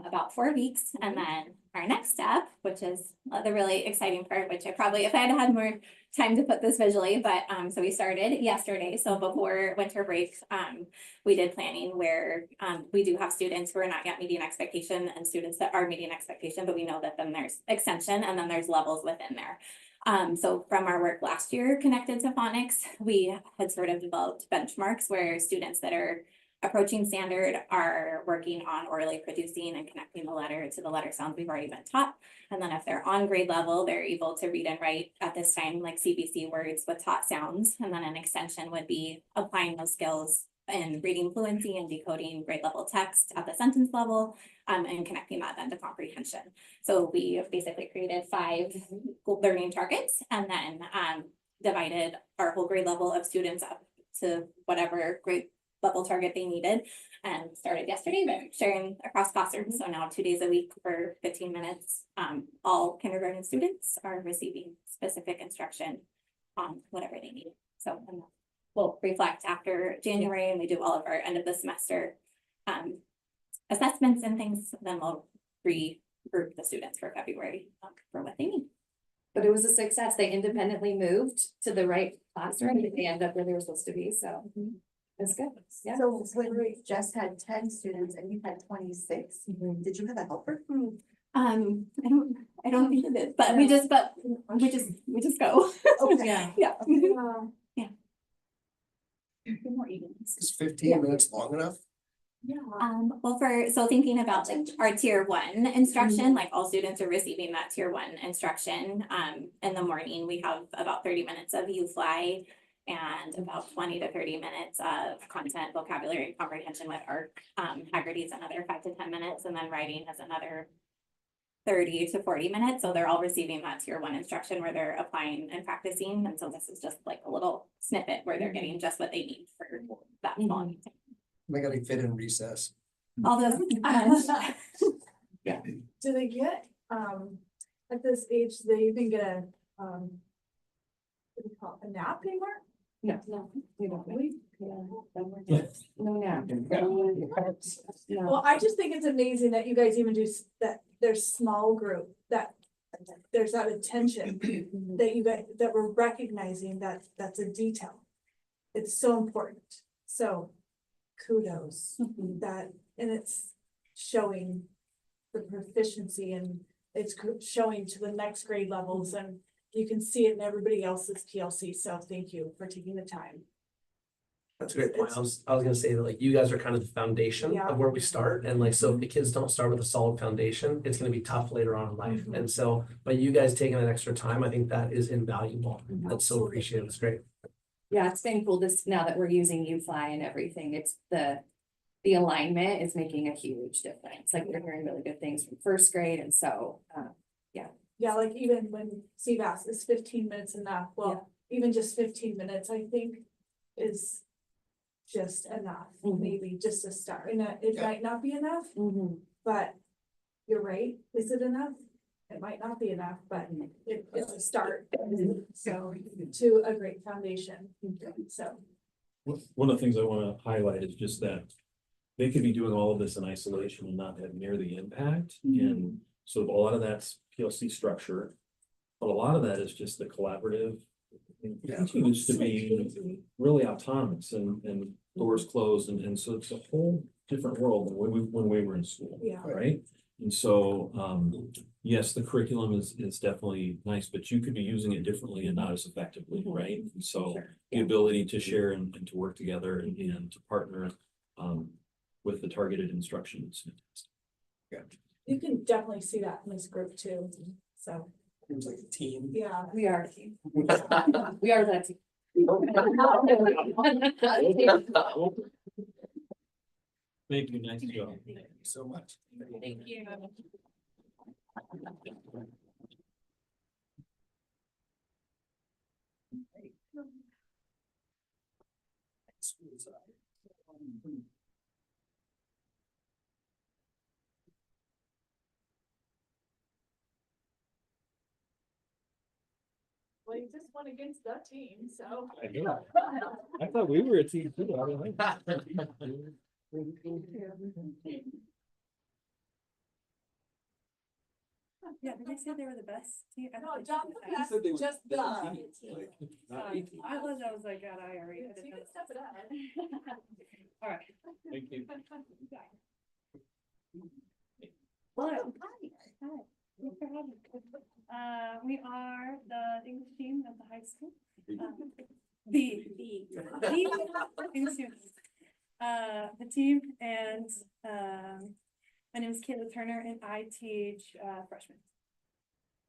about 4 weeks. And then our next step, which is the really exciting part, which I probably, if I had had more time to put this visually, but so we started yesterday. So before winter break, we did planning where we do have students who are not yet meeting expectation and students that are meeting expectation, but we know that then there's extension and then there's levels within there. So from our work last year connected to phonics, we had sort of developed benchmarks where students that are approaching standard are working on orally producing and connecting the letter to the letter sounds we've already been taught. And then if they're on grade level, they're able to read and write at this time like CBC words with taught sounds. And then an extension would be applying those skills in reading fluency and decoding grade level text at the sentence level, and connecting that then to comprehension. So we basically created 5 learning targets and then divided our whole grade level of students up to whatever grade level target they needed, and started yesterday, but sharing across classrooms. So now 2 days a week for 15 minutes, all kindergarten students are receiving specific instruction on whatever they need. So we'll reflect after January and we do all of our end of the semester assessments and things. Then we'll regroup the students for February for what they need. But it was a success. They independently moved to the right classroom. They ended up where they were supposed to be. So it's good. Yeah. So when we just had 10 students and you had 26, did you have a helper? I don't think it is, but we just go. Okay. Yeah. Is 15 minutes long enough? Well, so thinking about like our tier one instruction, like all students are receiving that tier one instruction. In the morning, we have about 30 minutes of U-Fly and about 20 to 30 minutes of content, vocabulary, and comprehension with ARC. Haggerty's another 5 to 10 minutes, and then writing is another 30 to 40 minutes. So they're all receiving that tier one instruction where they're applying and practicing. And so this is just like a little snippet where they're getting just what they need for that long. They gotta fit in recess. All those. Yeah. Do they get, at this age, do they even get a, what do you call it, a nap anymore? No, we don't. No nap. Well, I just think it's amazing that you guys even do that, there's small group, that there's that attention that you guys, that we're recognizing that that's a detail. It's so important. So kudos that, and it's showing the proficiency and it's showing to the next grade levels, and you can see it in everybody else's PLC. So thank you for taking the time. That's a great point. I was gonna say that like you guys are kind of the foundation Yeah. of where we start. And like, so if the kids don't start with a solid foundation, it's gonna be tough later on in life. And so, but you guys taking that extra time, I think that is invaluable. That's so appreciated. It's great. Yeah, it's been cool this, now that we're using U-Fly and everything, it's the alignment is making a huge difference. Like we're hearing really good things from first grade, and so, Yeah, like even when Steve asked, is 15 minutes enough? Well, even just 15 minutes, I think, is just enough, maybe just to start. And it might not be enough, but you're right. Is it enough? It might not be enough, but it's a start. So to a great foundation. So. One of the things I want to highlight is just that they could be doing all of this in isolation and not have near the impact. And so a lot of that's PLC structure, but a lot of that is just the collaborative. It continues to be really autonomous and doors closed. And so it's a whole different world than when we were in school. Yeah. Right. And so, yes, the curriculum is definitely nice, but you could be using it differently and not as effectively, right? And so the ability to share and to work together and to partner with the targeted instruction is fantastic. Yeah. You can definitely see that in this group too. So. Seems like a team. Yeah. we are a team. We are that team. Thank you, nice job. Thank you so much. Thank you. Well, you just went against the team, so. I know. I thought we were a team too. I don't know. Yeah, did they say they were the best team? No, John, He said they were just the the. team. Not Sorry, a team. I was like, God, I already. You can step it up. All right. Thank you. Hello. Hi. Thanks for having me. We are the English team at the high school. The English team. The team, and my name is Caitlin Turner and I teach freshmen.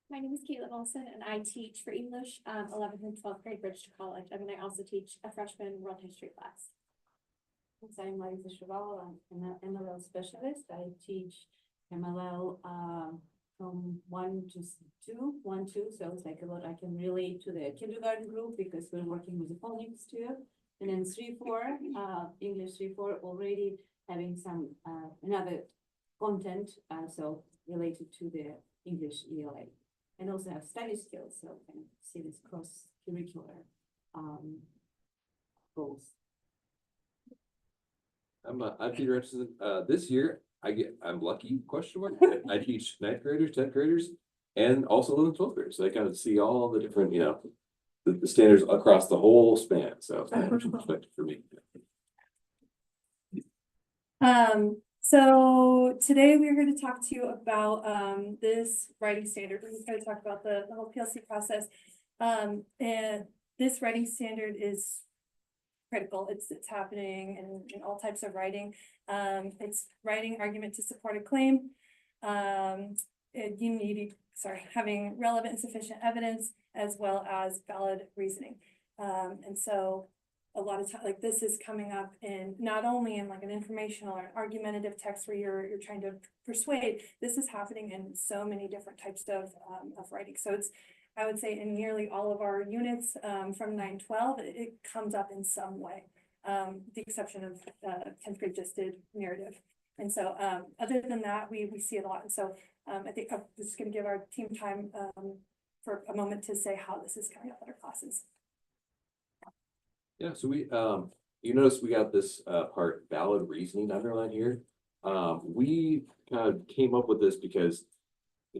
My name is Caitlin Olson and I teach for English, 11th and 12th grade Bridge College. I mean, I also teach a freshman world history class. So I'm Larissa Cheval, I'm an MLL specialist. I teach MLL from 1 to 2, so it's like a lot I can relate to the kindergarten group because we're working with the phonics too. And then 3-4, English 3-4 already having some another content, so related to the English ELA. And also have study skills, so kind of see this cross-curricular goals. I'm Peter Etchison. This year I'm lucky, question mark. I teach 9th graders, 10th graders, and also 11th, 12th graders. So I kind of see all the different, the standards across the whole span. So it's a perspective for me. So today we're here to talk to you about this writing standard. We're just going to talk about the whole PLC process. And this writing standard is critical. It's happening in all types of writing. It's writing argument to support a claim. Having relevant and sufficient evidence as well as valid reasoning. And so a lot of time, like this is coming up in not only in like an informational or argumentative text where you're trying to persuade, this is happening in so many different types of writing. So it's, I would say in nearly all of our units from 9-12, it comes up in some way. The exception of 10th grade just did narrative. And so other than that, we see it a lot. And so I think I'm just going to give our team time for a moment to say how this is coming up in our classes. Yeah, so we, you notice we got this part valid reasoning underlined here. We kind of came up with this because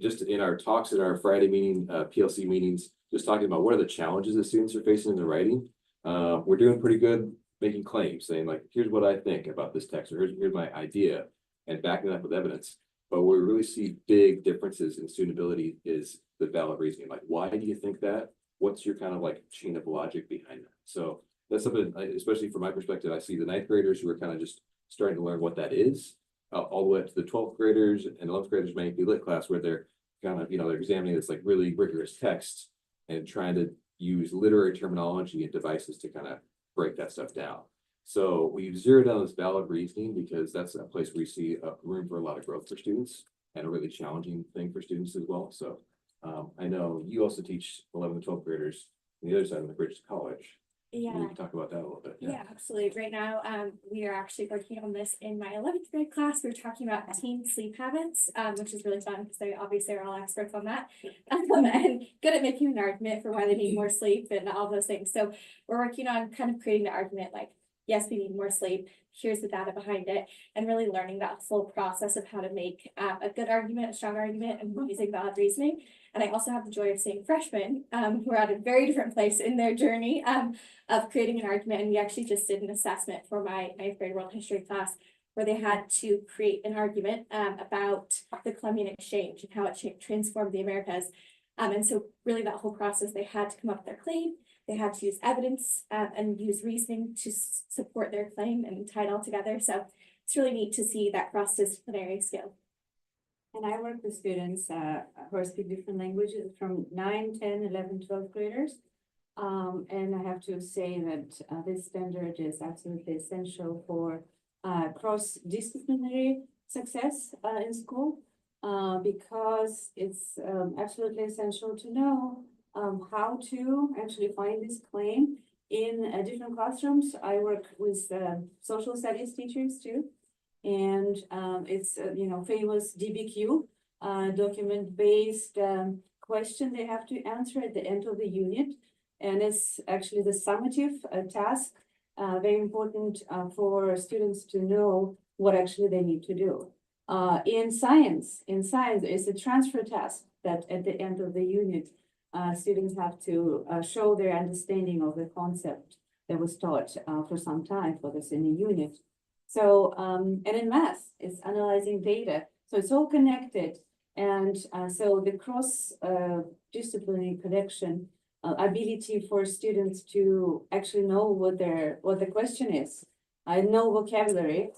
just in our talks at our Friday meeting, PLC meetings, just talking about what are the challenges that students are facing in their writing. We're doing pretty good making claims, saying like, here's what I think about this text, or here's my idea, and backing it up with evidence. But where we really see big differences in student ability is the valid reasoning. Like, why do you think that? What's your kind of like chain of logic behind that? So that's something, especially from my perspective, I see the 9th graders who are kind of just starting to learn what that is, all the way up to the 12th graders and 11th graders may be lit class where they're kind of, they're examining this like really rigorous text and trying to use literary terminology and devices to kind of break that stuff down. So we've zeroed down this valid reasoning because that's a place where we see room for a lot of growth for students and a really challenging thing for students as well. So I know you also teach 11th and 12th graders on the other side of the bridge to college. Yeah. Maybe we can talk about that a little bit. Yeah, absolutely. Right now, we are actually working on this in my 11th grade class. We're talking about teen sleep habits, which is really fun because they obviously are all experts on that and good at making an argument for why they need more sleep and all those things. So we're working on kind of creating the argument like, yes, we need more sleep. Here's the data behind it, and really learning that full process of how to make a good argument, a strong argument, and using valid reasoning. And I also have the joy of seeing freshmen who are at a very different place in their journey of creating an argument. And we actually just did an assessment for my 9th grade world history class where they had to create an argument about the Columbian Exchange and how it transformed the Americas. And so really that whole process, they had to come up with their claim. They had to use evidence and use reasoning to support their claim and tie it all together. So it's really neat to see that cross-disciplinary skill. And I work with students who speak different languages from 9, 10, 11, 12 graders. And I have to say that this standard is absolutely essential for cross-disciplinary success in school because it's absolutely essential to know how to actually find this claim in different classrooms. I work with social studies teachers too. And it's, famous DBQ, document-based question they have to answer at the end of the unit. And it's actually the summative task, very important for students to know what actually they need to do. In science, it's a transfer task that at the end of the unit, students have to show their understanding of the concept that was taught for some time for this in a unit. So, and in math, it's analyzing data. So it's all connected. And so the cross-disciplinary connection, ability for students to actually know what the question is. I know vocabulary,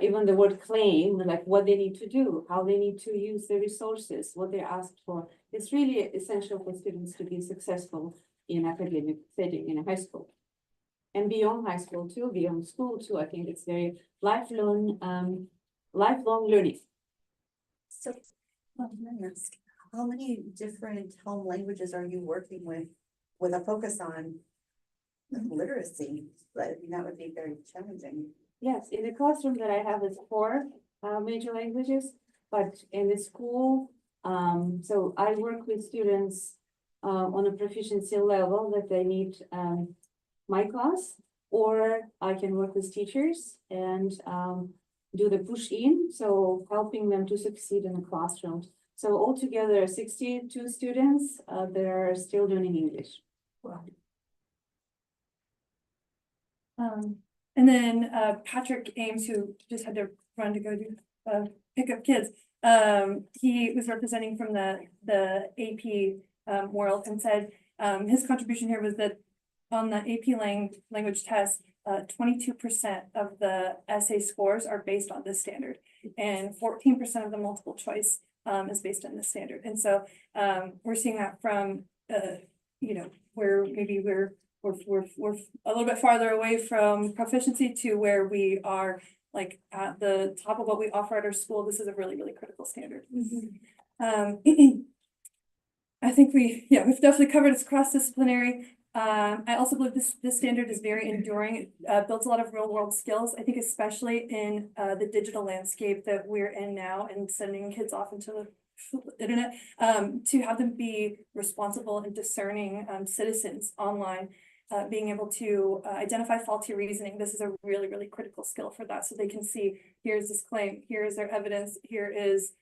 even the word claim, like what they need to do, how they need to use the resources, what they're asked for. It's really essential for students to be successful in academic setting in a high school. And beyond high school too, beyond school too, I think it's very lifelong learning. So, how many different home languages are you working with a focus on literacy? But that would be very challenging. Yes, in the classroom that I have is 4 major languages, but in the school, so I work with students on a proficiency level that they need my class, or I can work with teachers and do the push in, so helping them to succeed in the classroom. So altogether 62 students that are still learning English. Wow. And then Patrick Ames, who just had to run to go do pick up kids, he was representing from the AP world and said his contribution here was that on the AP language test, 22% of the essay scores are based on this standard, and 14% of the multiple choice is based on this standard. And so we're seeing that from you know, where maybe we're a little bit farther away from proficiency to where we are like at the top of what we offer at our school. This is a really, really critical standard. I think we've definitely covered it's cross-disciplinary. I also believe this standard is very enduring. It builds a lot of real world skills. I think especially in the digital landscape that we're in now and sending kids off into the internet, to have them be responsible and discerning citizens online, being able to identify faulty reasoning. This is a really, really critical skill for that. So they can see, here's this claim, here is their evidence, here is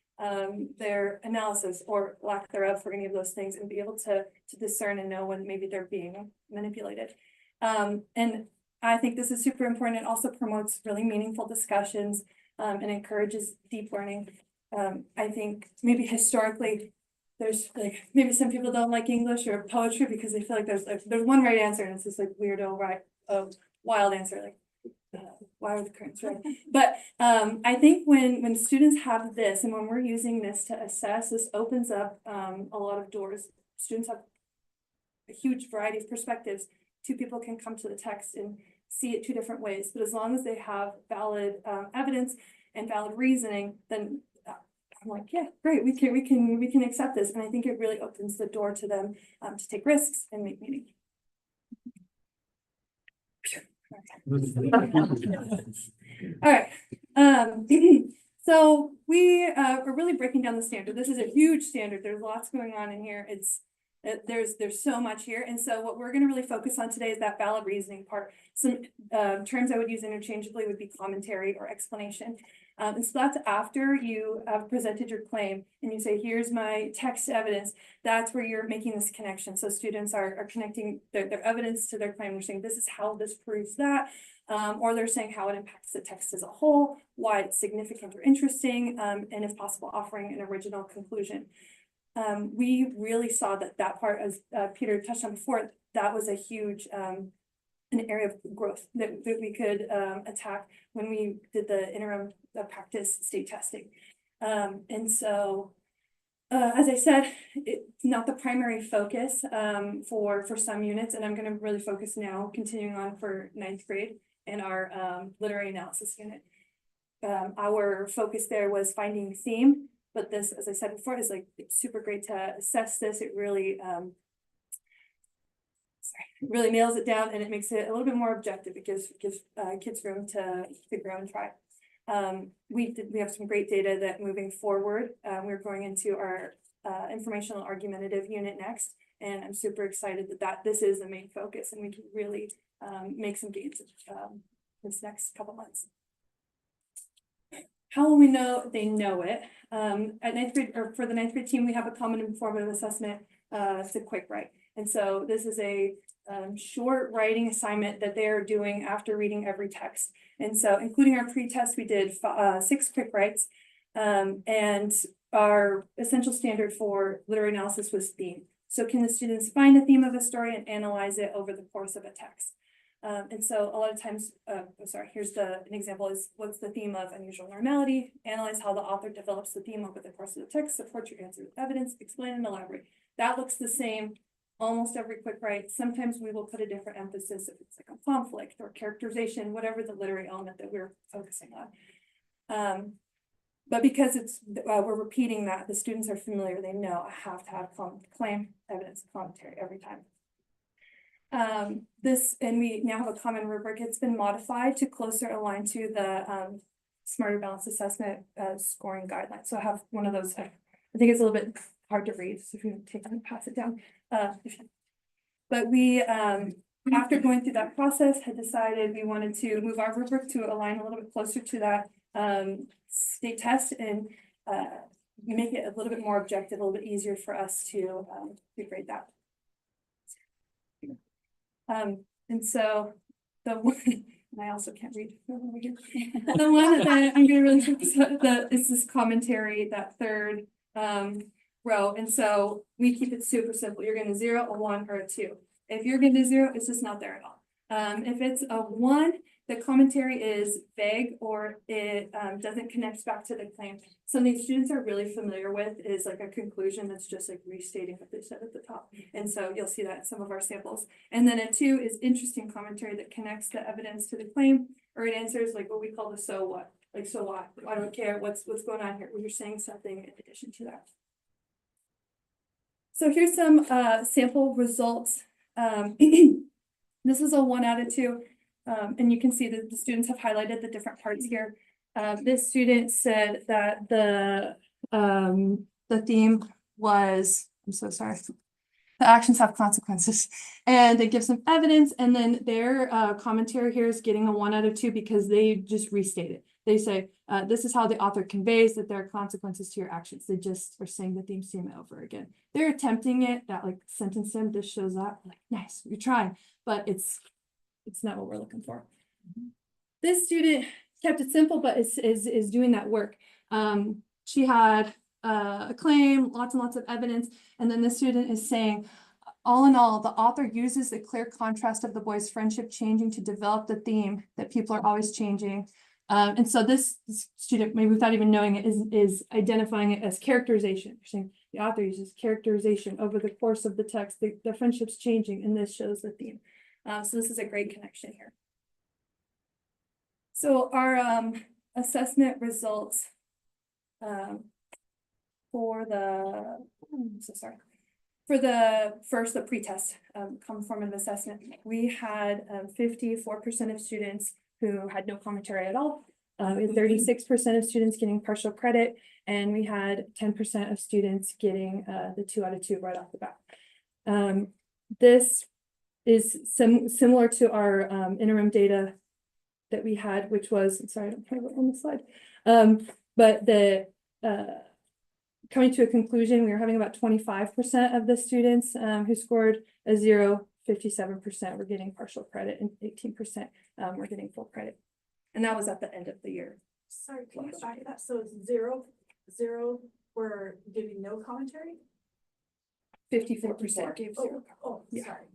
their analysis or lack thereof for any of those things, and be able to discern and know when maybe they're being manipulated. And I think this is super important. It also promotes really meaningful discussions and encourages deep learning. I think maybe historically there's like, maybe some people don't like English or poetry because they feel like there's one right answer and it's this like weirdo, right, wild answer, like why are the currents right? But I think when students have this and when we're using this to assess, this opens up a lot of doors. Students have a huge variety of perspectives. Two people can come to the text and see it two different ways, but as long as they have valid evidence and valid reasoning, then I'm like, yeah, great, we can accept this. And I think it really opens the door to them to take risks and make meaning. All right. So we are really breaking down the standard. This is a huge standard. There's lots going on in here. There's so much here. And so what we're going to really focus on today is that valid reasoning part. Some terms I would use interchangeably would be commentary or explanation. And so that's after you have presented your claim and you say, here's my text evidence. That's where you're making this connection. So students are connecting their evidence to their claim. They're saying, this is how this proves that. Or they're saying how it impacts the text as a whole, why it's significant or interesting, and if possible, offering an original conclusion. We really saw that part, as Peter touched on before, that was a huge an area of growth that we could attack when we did the interim practice state testing. And so, as I said, it's not the primary focus for some units, and I'm going to really focus now, continuing on for 9th grade in our literary analysis unit. Our focus there was finding a theme, but this, as I said before, is like, it's super great to assess this. It really really nails it down, and it makes it a little bit more objective. It gives kids room to grow and try. We have some great data that moving forward, we're going into our informational argumentative unit next, and I'm super excited that this is the main focus, and we can really make some gains this next couple months. How will we know they know it? At 9th grade, or for the 9th grade team, we have a common informative assessment. It's a quick write. And so this is a short writing assignment that they're doing after reading every text. And so including our pre-test, we did 6 quick writes. And our essential standard for literary analysis was theme. So can the students find a theme of a story and analyze it over the course of a text? And so a lot of times, here's an example is, what's the theme of unusual normality? Analyze how the author develops the theme over the course of the text, support your answer with evidence, explain and elaborate. That looks the same almost every quick write. Sometimes we will put a different emphasis if it's like a conflict or characterization, whatever the literary element that we're focusing on. But because we're repeating that, the students are familiar, they know I have to have claim, evidence, commentary every time. And we now have a common rubric. It's been modified to closer align to the Smarter Balanced Assessment scoring guidelines. So I have one of those. I think it's a little bit hard to read, so if you take it and pass it down. But we, after going through that process, had decided we wanted to move our rubric to align a little bit closer to that state test and make it a little bit more objective, a little bit easier for us to grade that. And so the one, and I also can't read over here. The one that I'm going to really focus on is this commentary, that third row. And so we keep it super simple. You're going to 0, a 1, or a 2. If you're getting to 0, it's just not there at all. If it's a 1, the commentary is vague or it doesn't connect back to the claim. Something students are really familiar with is like a conclusion that's just like restating what they said at the top. And so you'll see that in some of our samples. And then a 2 is interesting commentary that connects the evidence to the claim, or it answers like what we call the so what. Like, so what? I don't care what's going on here. You're saying something in addition to that. So here's some sample results. This is a 1 out of 2. And you can see that the students have highlighted the different parts here. This student said that the theme was, I'm so sorry. The actions have consequences, and it gives them evidence. And then their commentary here is getting a 1 out of 2 because they just restate it. They say, this is how the author conveys that there are consequences to your actions. They just are saying the theme statement over again. They're attempting it, that like sentence stem just shows up, like, nice, you're trying, but it's not what we're looking for. This student kept it simple, but is doing that work. She had a claim, lots and lots of evidence, and then the student is saying, all in all, the author uses the clear contrast of the boys' friendship changing to develop the theme that people are always changing. And so this student, maybe without even knowing it, is identifying it as characterization. You're saying the author uses characterization over the course of the text, the friendship's changing, and this shows the theme. So this is a great connection here. So our assessment results for the, I'm so sorry. For the first, the pretest common formative assessment, we had 54% of students who had no commentary at all. We had 36% of students getting partial credit, and we had 10% of students getting the 2 out of 2 right off the bat. This is similar to our interim data that we had, which was, I'm sorry, I don't have it on the slide. But the coming to a conclusion, we were having about 25% of the students who scored a 0, 57% were getting partial credit, and 18% were getting full credit. And that was at the end of the year. Sorry, can you go back to that? So it's 0 were giving no commentary? 54% gave 0. Oh, Yeah. sorry.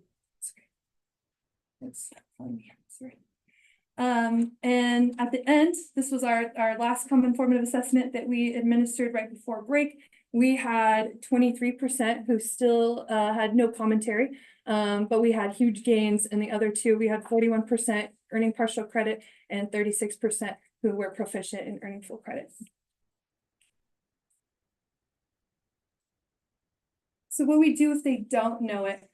It's sorry. And at the end, this was our last common formative assessment that we administered right before break. We had 23% who still had no commentary, but we had huge gains in the other 2. We had 41% earning partial credit and 36% who were proficient in earning full credit. So what we do if they don't know it,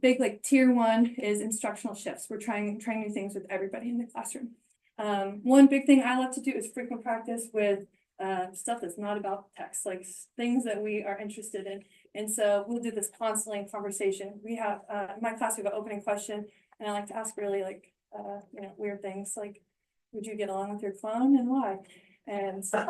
big like tier 1 is instructional shifts. We're trying new things with everybody in the classroom. One big thing I love to do is frequent practice with stuff that's not about text, like things that we are interested in. And so we'll do this constantly in conversation. We have in my class we have an opening question, and I like to ask really like weird things like, would you get along with your clone and why? And so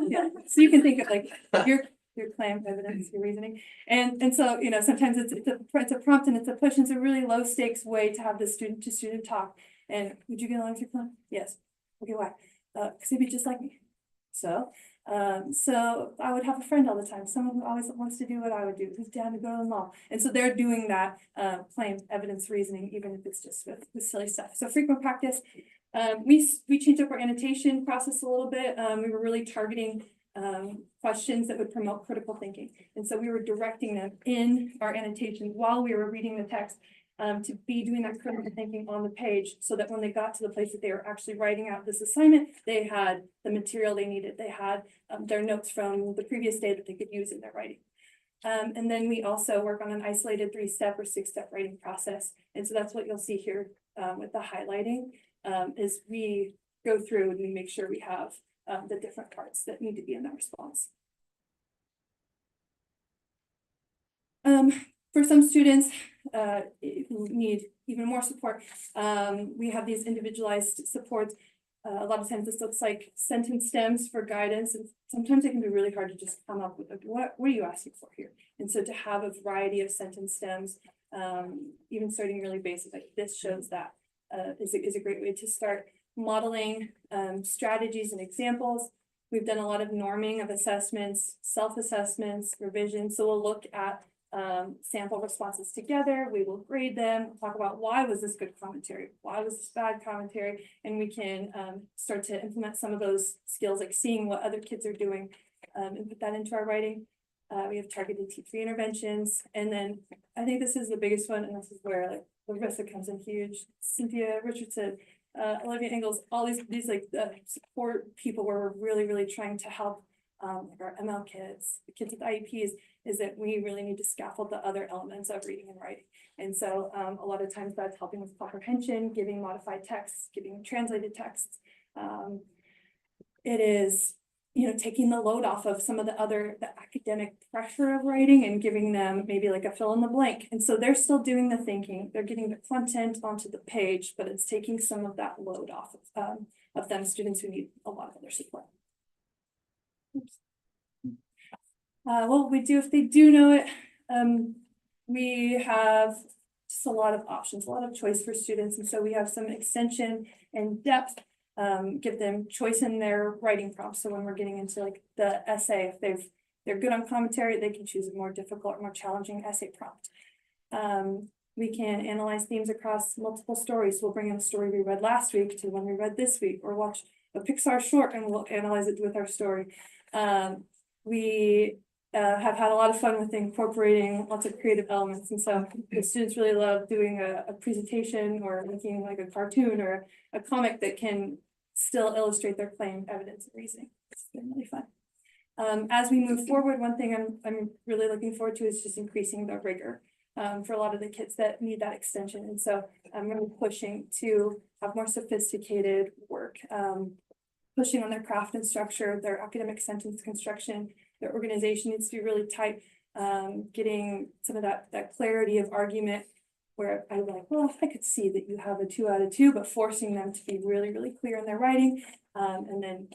yeah, so you can think of like your claim, evidence, your reasoning. And so, sometimes it's a prompt and it's a push, and it's a really low stakes way to have the student to student talk. And would you get along with your clone? Yes. Okay, why? Because he'd be just like me. So I would have a friend all the time, someone who always wants to do what I would do, who's down to go to law. And so they're doing that claim, evidence, reasoning, even if it's just with silly stuff. So frequent practice. We changed up our annotation process a little bit. We were really targeting questions that would promote critical thinking. And so we were directing them in our annotation while we were reading the text to be doing that critical thinking on the page, so that when they got to the place that they were actually writing out this assignment, they had the material they needed. They had their notes from the previous day that they could use in their writing. And then we also work on an isolated 3-step or 6-step writing process. And so that's what you'll see here with the highlighting is we go through and we make sure we have the different parts that need to be in that response. For some students who need even more support, we have these individualized supports. A lot of times this looks like sentence stems for guidance, and sometimes it can be really hard to just come up with what are you asking for here? And so to have a variety of sentence stems, even starting really basic like this shows that is a great way to start modeling strategies and examples. We've done a lot of norming of assessments, self-assessments, revision. So we'll look at sample responses together. We will grade them, talk about why was this good commentary, why was this bad commentary, and we can start to implement some of those skills, like seeing what other kids are doing, and put that into our writing. We have targeted T3 interventions, and then I think this is the biggest one, and this is where like Larissa comes in huge. Cynthia Richardson, Olivia Ingalls, all these like support people where we're really trying to help like our ML kids, the kids with IEPs, is that we really need to scaffold the other elements of reading and writing. And so a lot of times that's helping with comprehension, giving modified texts, giving translated texts. It is, you know, taking the load off of some of the academic pressure of writing and giving them maybe like a fill in the blank. And so they're still doing the thinking, they're getting the content onto the page, but it's taking some of that load off of them, students who need a lot of other support. What we do if they do know it, we have just a lot of options, a lot of choice for students. And so we have some extension and depth, give them choice in their writing prompts. So when we're getting into like the essay, if they're good on commentary, they can choose a more difficult, more challenging essay prompt. We can analyze themes across multiple stories. We'll bring in a story we read last week to one we read this week, or watch a Pixar short and we'll analyze it with our story. We have had a lot of fun with incorporating lots of creative elements. And so the students really love doing a presentation or making like a cartoon or a comic that can still illustrate their claim, evidence, and reasoning. It's been really fun. As we move forward, one thing I'm really looking forward to is just increasing the rigor for a lot of the kids that need that extension. And so I'm really pushing to have more sophisticated work, pushing on their craft and structure, their academic sentence construction. Their organization needs to be really tight, getting some of that clarity of argument where I'm like, well, I could see that you have a 2 out of 2, but forcing them to be really clear in their writing, and then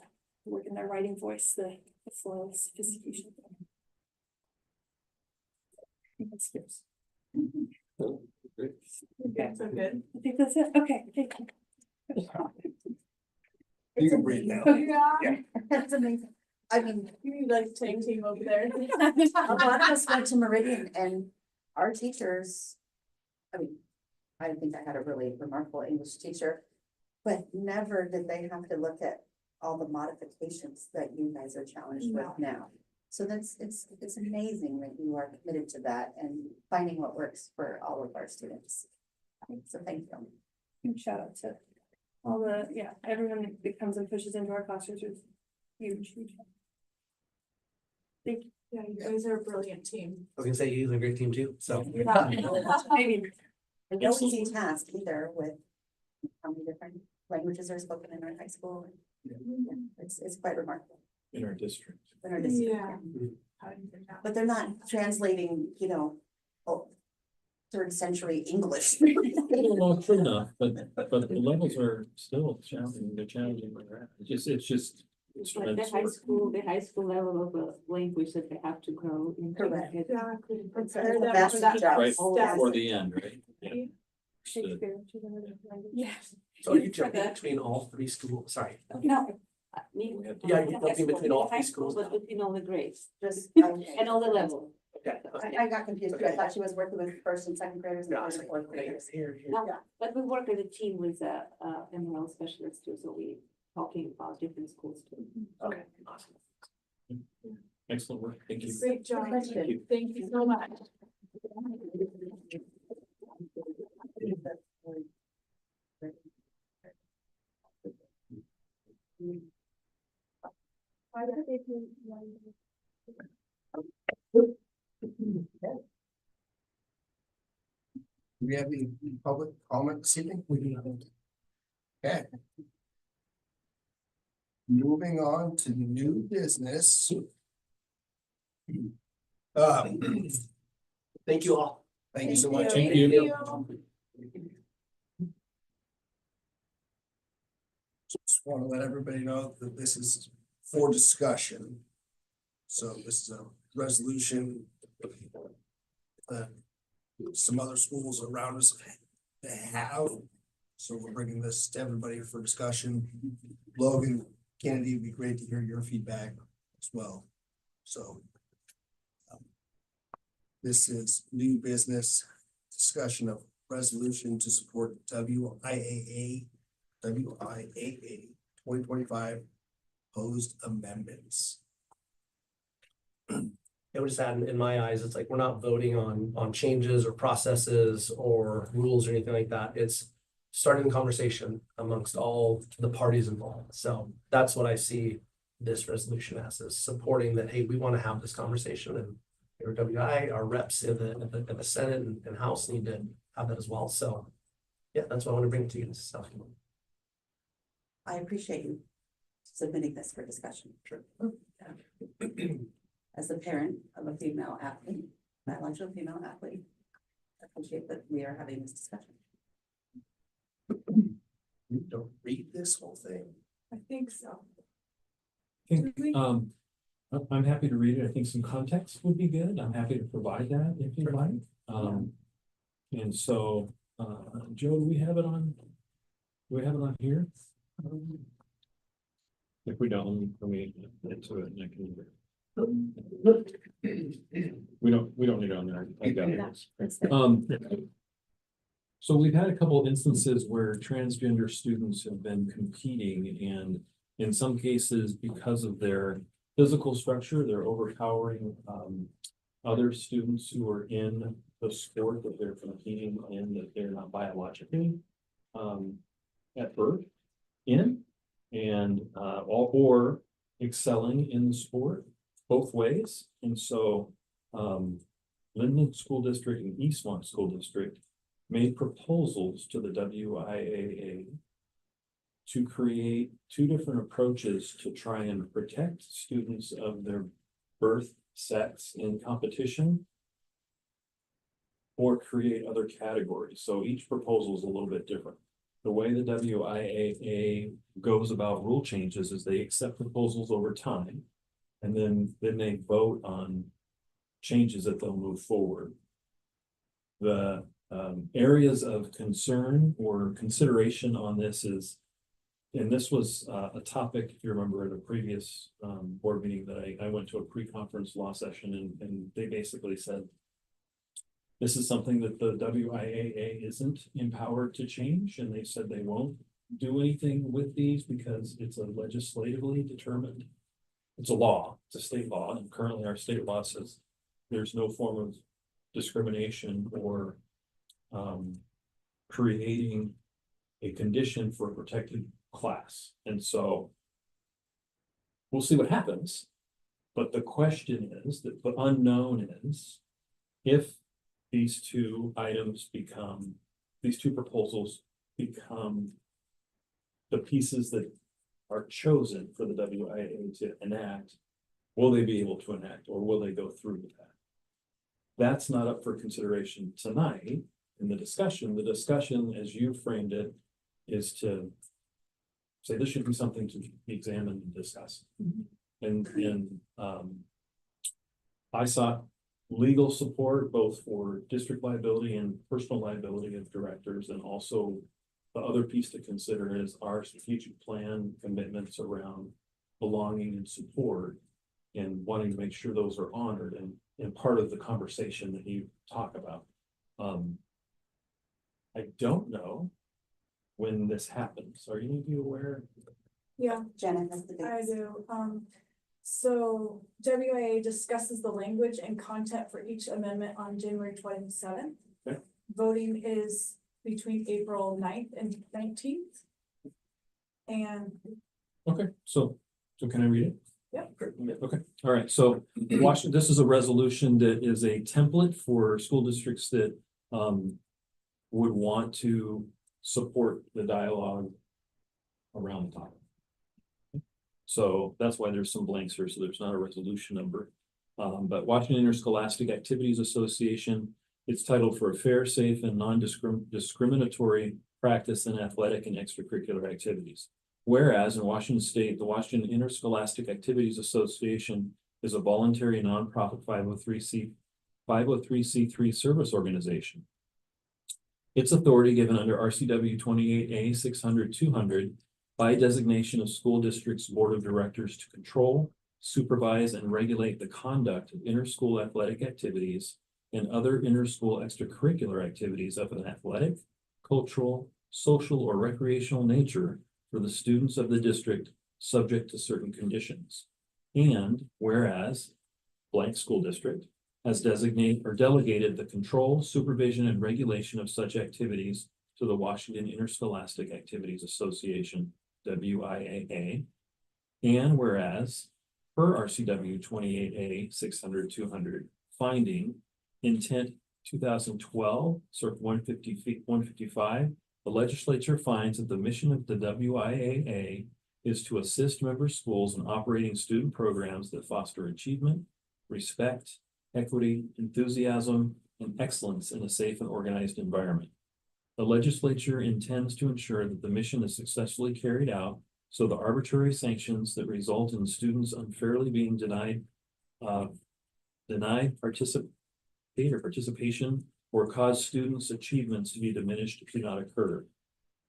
work in their writing voice, the flow of sophistication. That's good. Great. Okay, so good. I think that's it. Okay, thank you. You can breathe now. Yeah, That's amazing. I mean, you like tag team over there. a lot of us went to Meridian and our teachers, I mean, I think I had a really remarkable English teacher, but never did they have to look at all the modifications that you guys are challenged with now. So it's amazing that you are committed to that and finding what works for all of our students. So thank you. Huge shout out to all the, everyone that comes and pushes into our classrooms is huge. Thank you. Yeah, you guys are a brilliant team. I was gonna say you have a great team too, so. Maybe. And no easy task either with how many different languages are spoken in our high school. It's quite remarkable. In our district. In our district, Yeah. but they're not translating, you know, 3rd century English. Well, true enough, but the levels are still challenging, they're challenging where they're at. It's just. But the high school level of language that they have to grow in. Correct. Exactly. It's a massive job. Right before the end, right? Yeah. Shakespeare. Yes. So are you jumping between all 3 schools? Sorry. No. Yeah, you're jumping between all 3 schools. But between all the grades Just, and all the levels. Okay. I got confused too. I thought she was working with 1st and 2nd graders and No, 1st and 4th graders. here. No, but we work as a team with ML specialists too, so we talking about different schools too. Okay, awesome. Excellent work, thank you. Great job. Thank you. Thank you so much. Do we have any public comment this evening? We do not. Okay. Moving on to new business. Thank you all. Thank you so much. Thank you. Just want to let everybody know that this is for discussion. So this is a resolution that some other schools around us have. So we're bringing this to everybody for discussion. Logan, Kennedy, it'd be great to hear your feedback as well. So This is new business discussion of resolution to support WIAA 2025 proposed amendments. It would just add, in my eyes, it's like, we're not voting on changes or processes or rules or anything like that. It's starting a conversation amongst all the parties involved. So that's what I see this resolution as, is supporting that, hey, we want to have this conversation, and our WI, our reps in the Senate and House need to have that as well. So yeah, that's what I want to bring to you. So I appreciate you submitting this for discussion. Sure. As a parent of a female athlete, biological female athlete, I appreciate that we are having this discussion. You don't read this whole thing. I think so. I'm happy to read it. I think some context would be good. I'm happy to provide that if you'd like. And so, Joe, do we have it on? Do we have it on here? If we don't, let me get to it and I can. We don't need it on there. I got it. So we've had a couple instances where transgender students have been competing, and in some cases, because of their physical structure, they're overpowering other students who are in the sport that they're competing in, that they're not biologically at birth in, and or excelling in the sport both ways. And so Linden School District and Eastmont School District made proposals to the WIAA to create two different approaches to try and protect students of their birth sex in competition, or create other categories. So each proposal is a little bit different. The way the WIAA goes about rule changes is they accept proposals over time, and then they vote on changes that they'll move forward. The areas of concern or consideration on this is, and this was a topic, if you remember, at a previous board meeting that I went to a pre-conference law session, and they basically said, this is something that the WIAA isn't empowered to change, and they said they won't do anything with these because it's a legislatively determined, it's a law, it's a state law, and currently our state law says there's no form of discrimination or creating a condition for a protected class. And so we'll see what happens, but the question is, that the unknown is, if these two items become, these two proposals become the pieces that are chosen for the WIA to enact, will they be able to enact, or will they go through with that? That's not up for consideration tonight in the discussion. The discussion, as you framed it, is to say this should be something to be examined and discussed. And I sought legal support both for district liability and personal liability of directors, and also the other piece to consider is our strategic plan commitments around belonging and support, and wanting to make sure those are honored and part of the conversation that you talk about. I don't know when this happens. Are any of you aware? Yeah, Janet has the dates. I do. So WIA discusses the language and content for each amendment on January 27th. Okay. Voting is between April 9th and 19th. And Okay, so can I read it? yeah. Okay, all right, so Washington, this is a resolution that is a template for school districts that would want to support the dialogue around the topic. So that's why there's some blanks here, so there's not a resolution number. But Washington Interscholastic Activities Association, it's titled for a fair, safe, and non-discriminatory practice in athletic and extracurricular activities. Whereas in Washington State, the Washington Interscholastic Activities Association is a voluntary nonprofit 503c3 service organization. Its authority given under RCW 28A 600-200 by designation of school district's board of directors to control, supervise, and regulate the conduct of inter-school athletic activities and other inter-school extracurricular activities of an athletic, cultural, social, or recreational nature for the students of the district, subject to certain conditions. And whereas blank school district has designated or delegated the control, supervision, and regulation of such activities to the Washington Interscholastic Activities Association, WIAA. And whereas per RCW 28A 600-200, finding intent 2012, circ 155, the legislature finds that the mission of the WIAA is to assist member schools in operating student programs that foster achievement, respect, equity, enthusiasm, and excellence in a safe and organized environment. The legislature intends to ensure that the mission is successfully carried out, so the arbitrary sanctions that result in students unfairly being denied participation or cause students' achievements to be diminished do not occur.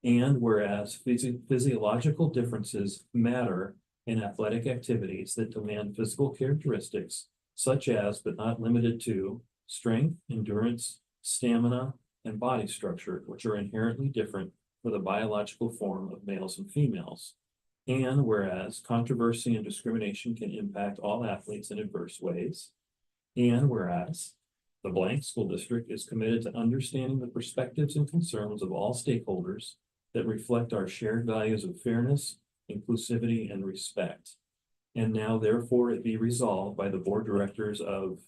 And whereas physiological differences matter in athletic activities that demand physical characteristics such as, but not limited to, strength, endurance, stamina, and body structure, which are inherently different for the biological form of males and females. And whereas controversy and discrimination can impact all athletes in adverse ways. And whereas the blank school district is committed to understanding the perspectives and concerns of all stakeholders that reflect our shared values of fairness, inclusivity, and respect. And now therefore it be resolved by the board directors of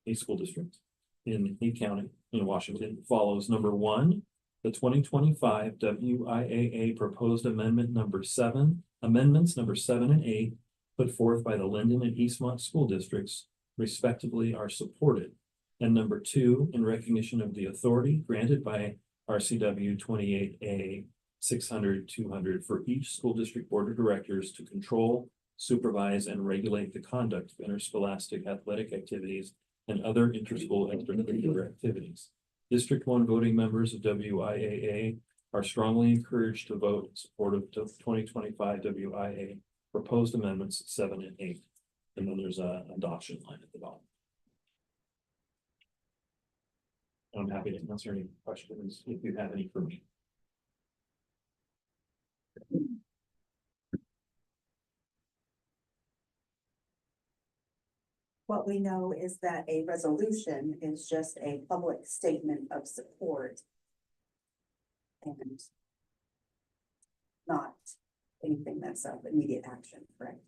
a school district in a county in Washington follows: number one, the 2025 WIAA proposed amendments number 7 and 8 put forth by the Linden and Eastmont school districts respectively are supported. And number 2, in recognition of the authority granted by RCW 28A 600-200 for each school district board of directors to control, supervise, and regulate the conduct of interscholastic athletic activities and other interschool extracurricular activities. District 1 voting members of WIAA are strongly encouraged to vote in support of 2025 WIA proposed amendments 7 and 8. And then there's an adoption line at the bottom. I'm happy to answer any questions if you have any for me. What we know is that a resolution is just a public statement of support and not anything that's of immediate action, correct?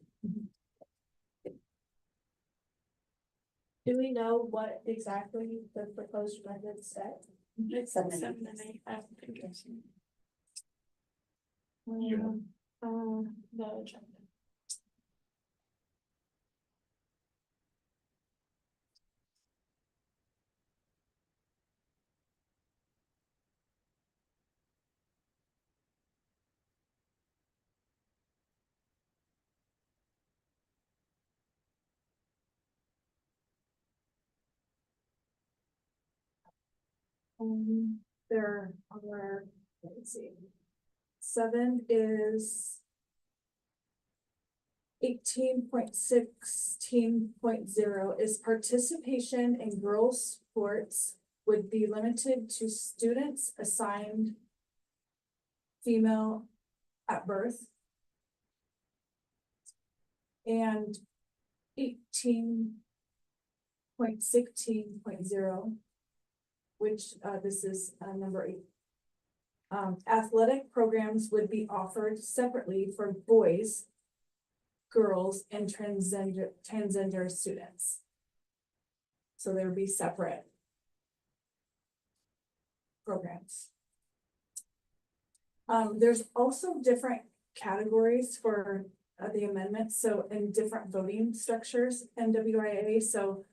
Do we know what exactly the proposed amendment said? It's 7 and 7 and 8. I don't think I've seen. The agenda. There are, let's see. 7 is 18.16.0 is participation in girls' sports would be limited to students assigned female at birth. And 18.16.0, which this is number 8. Athletic programs would be offered separately for boys, girls, and transgender students. So there would be separate programs. There's also different categories for the amendments, so in different voting structures in WIA. So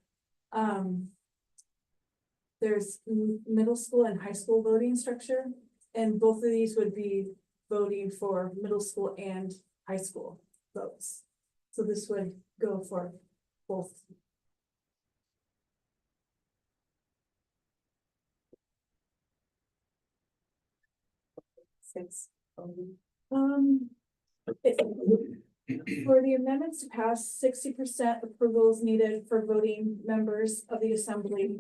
there's middle school and high school voting structure, and both of these would be voting for middle school and high school votes. So this would go for both. For the amendments to pass, 60% approval is needed for voting members of the assembly.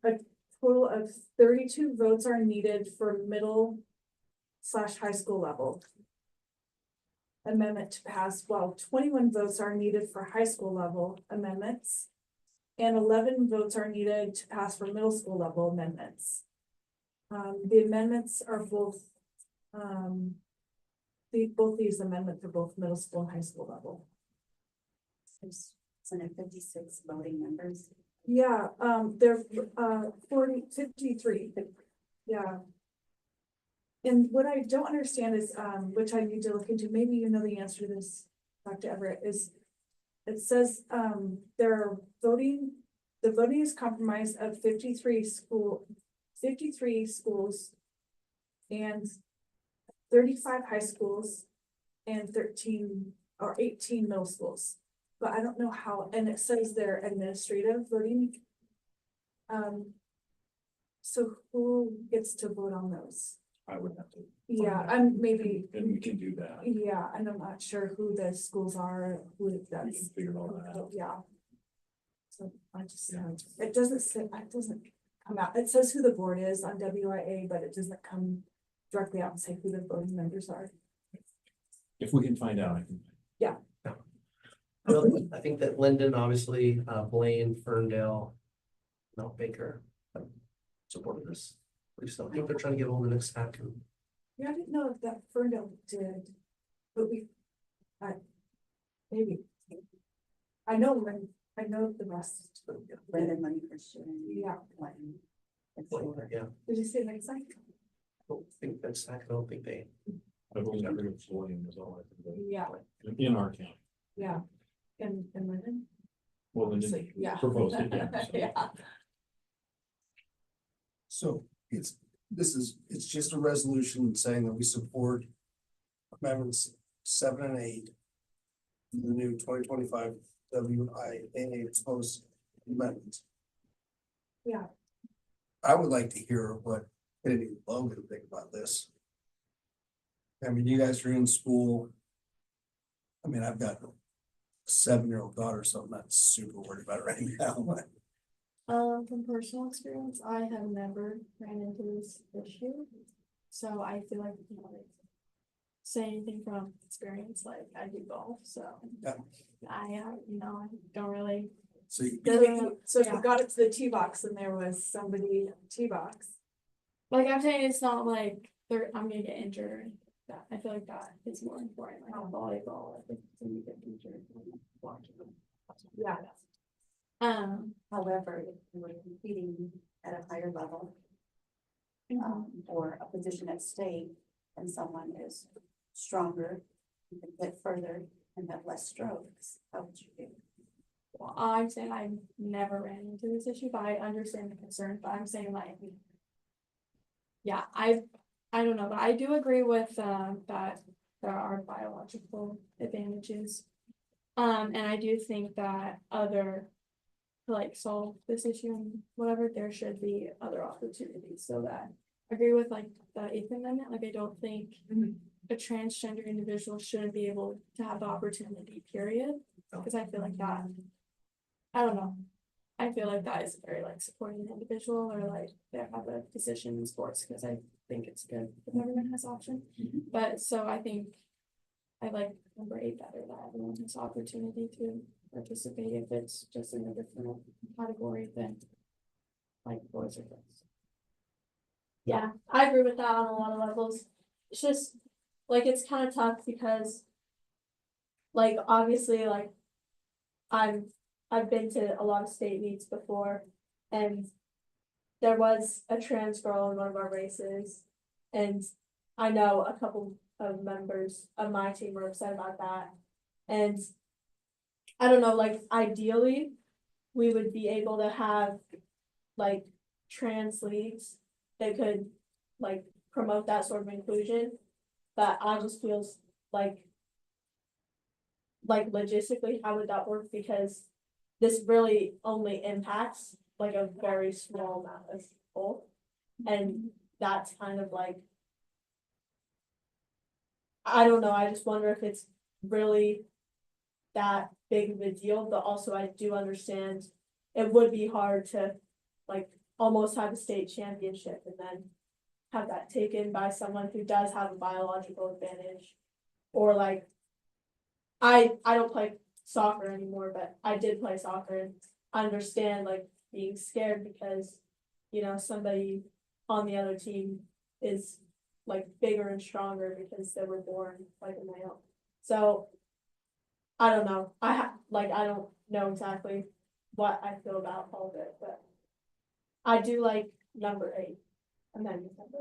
A total of 32 votes are needed for middle/high school level. Amendment to pass, while 21 votes are needed for high school level amendments. And 11 votes are needed to pass for middle school level amendments. The amendments are both, both these amendments are both middle school and high school level. Isn't it 56 voting members? Yeah, they're 53. Yeah. And what I don't understand is, which I need to look into, maybe you know the answer to this, Dr. Everett, is it says the voting is comprised of 53 schools and 35 high schools and 13 or 18 middle schools. But I don't know how, and it says they're administrative voting. So who gets to vote on those? I would have to. Yeah, I'm maybe, And we can do that. yeah, and I'm not sure who the schools are, who We can that's, figure all that out. yeah. So I just, it doesn't say, it doesn't come out, it says who the board is on WIA, but it doesn't come directly out and say who the voting members are. If we can find out, I can. Yeah. Well, I think that Linden, obviously, Blaine, Ferndale, Mount Baker supported this. So I think they're trying to get over the next hack. Yeah, I didn't know if that Ferndale did, but maybe. I know the rest. Brandon money for sure. Yeah. Yeah, Did you say next time? I don't think that's, I don't think they. I've only got rid of Florian is all I can do. Yeah, In our county. yeah. And Linden? Well, then So, yeah. proposed it, yeah. So. Yeah. So it's just a resolution saying that we support amendments 7 and 8. The new 2025 WIAA proposed amendments. Yeah. I would like to hear what Kennedy and Logan think about this. I mean, you guys are in school. I mean, I've got a 7-year-old daughter, so I'm not super worried about it right now. From personal experience, I have never ran into this issue. So I feel like I can't say anything from experience, like I do golf, so. Yeah. I don't really. So you, So if you got it to the tee box and there was somebody at the tee box. Like I'm saying, it's not like I'm gonna get injured or anything like that. I feel like that is more important, like on volleyball, I think you get injured when watching. Yeah. However, if you were competing at a higher level, or a position at state, and someone is stronger, you can get further and have less strokes, how would you do? Well, I'm saying I've never ran into this issue, but I understand the concern, but I'm saying like. Yeah, I don't know, but I do agree with that there are biological advantages. And I do think that to like solve this issue and whatever, there should be other opportunities, so that I agree with like the 8th Amendment, like I don't think a transgender individual shouldn't be able to have the opportunity, period, because I feel like that, I don't know. I feel like that is very like supporting an individual or like they have a position in sports, because I think it's good if everyone has option. But so I think I like number 8 better, that everyone has opportunity to participate if it's just in a different category than like boys or girls. Yeah, I agree with that on a lot of levels. It's just like it's kind of tough because like obviously like I've been to a lot of state meets before, and there was a trans girl in one of our races, and I know a couple of members of my team were upset about that. And I don't know, like ideally, we would be able to have like trans leagues that could like promote that sort of inclusion, but I just feels like logistically, how would that work? Because this really only impacts like a very small amount of people. And that's kind of like, I don't know, I just wonder if it's really that big of a deal, but also I do understand it would be hard to like almost have a state championship and then have that taken by someone who does have a biological advantage. Or like, I don't play soccer anymore, but I did play soccer and I understand like being scared because, you know, somebody on the other team is like bigger and stronger because they were born like a male. So I don't know. I don't know exactly what I feel about all of it, but I do like number 8. Amendment number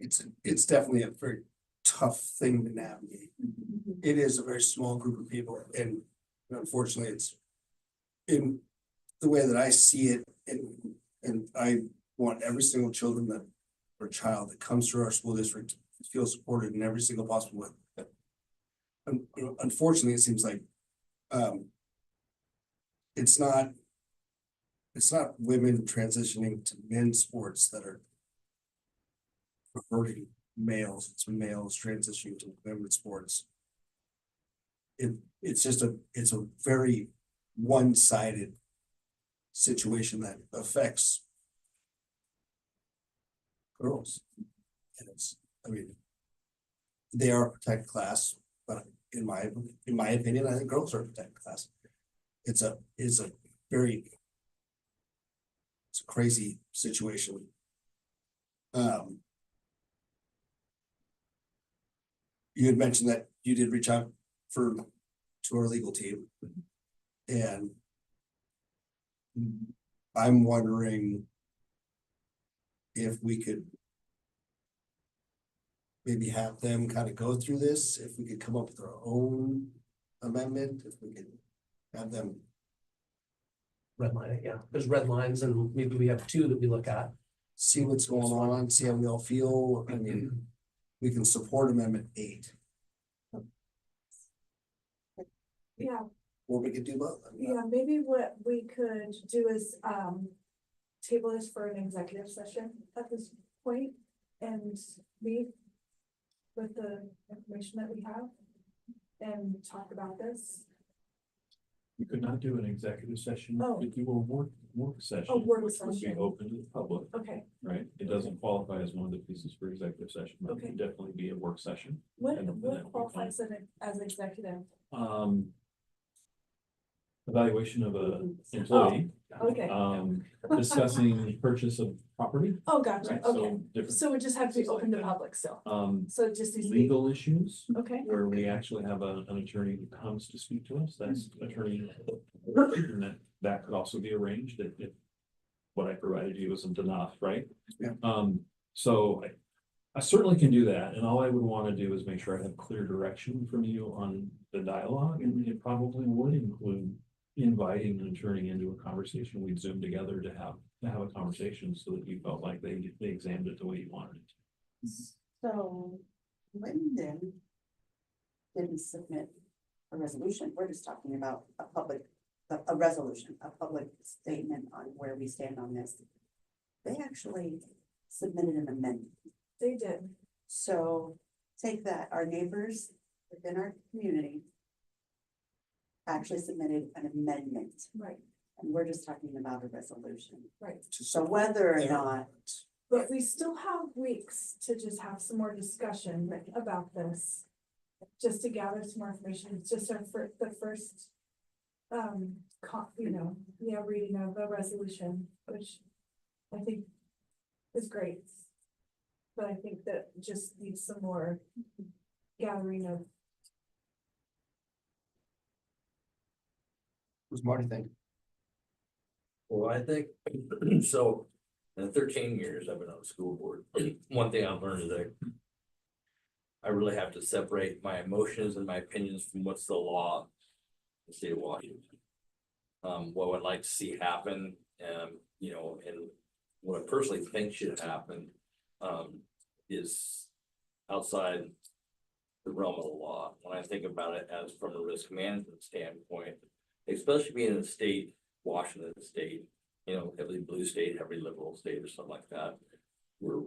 8. It's definitely a very tough thing to navigate. It is a very small group of people, and unfortunately, it's in the way that I see it, and I want every single child that comes through our school district to feel supported in every single possible way. Unfortunately, it seems like it's not women transitioning to men's sports that are hurting males. It's males transitioning to women's sports. It's a very one-sided situation that affects girls. And they are a protected class, but in my opinion, I think girls are a protected class. It's a crazy situation. You had mentioned that you did reach out to our legal team, and I'm wondering if we could maybe have them kind of go through this, if we could come up with our own amendment, if we could have them. Redline it, yeah. There's red lines and maybe we have 2 that we look at. See what's going on, see how we all feel. I mean, we can support amendment 8. Yeah, Or we could do both. yeah, maybe what we could do is, table this for an executive session at this point and meet with the information that we have and talk about this. We could not do an executive session, Oh. if you were work session. Oh, work which would be session. open to the public, Okay, right? It doesn't qualify as one of the pieces for executive session, but it Okay. would definitely be a work session. what And that would be qualifies it as executive? Evaluation of a employee, Okay, discussing the purchase of property. oh, gotcha, Right, okay, so different, so we just have to be open to public still, so it just needs to be, legal issues. okay, Where we actually have an attorney who comes to speak to us, that's attorney. And that could also be arranged if what I provided you isn't enough, right? Yeah. So I certainly can do that, and all I would want to do is make sure I have clear direction from you on the dialogue, and it probably would include inviting an attorney into a conversation. We'd Zoom together to have a conversation so that you felt like they examined it the way you wanted it to. So Lyndon didn't submit a resolution. We're just talking about a resolution, a public statement on where we stand on this. They actually submitted an amendment. they did, So take that, our neighbors within our community actually submitted an amendment, right, and we're just talking about a resolution. right. So whether or not, But we still have weeks to just have some more discussion about this. Just to gather some more information, it's just the first. Reading of the resolution, which I think is great. But I think that just needs some more gathering of. What's Marty think? Well, I think, so, in 13 years I've been on the school board, one thing I've learned is that I really have to separate my emotions and my opinions from what's the law in the state of Washington. What I'd like to see happen, and what I personally think should happen, is outside the realm of the law. When I think about it as from a risk management standpoint, especially being in a state, Washington state, heavily blue state, heavily liberal state or something like that, where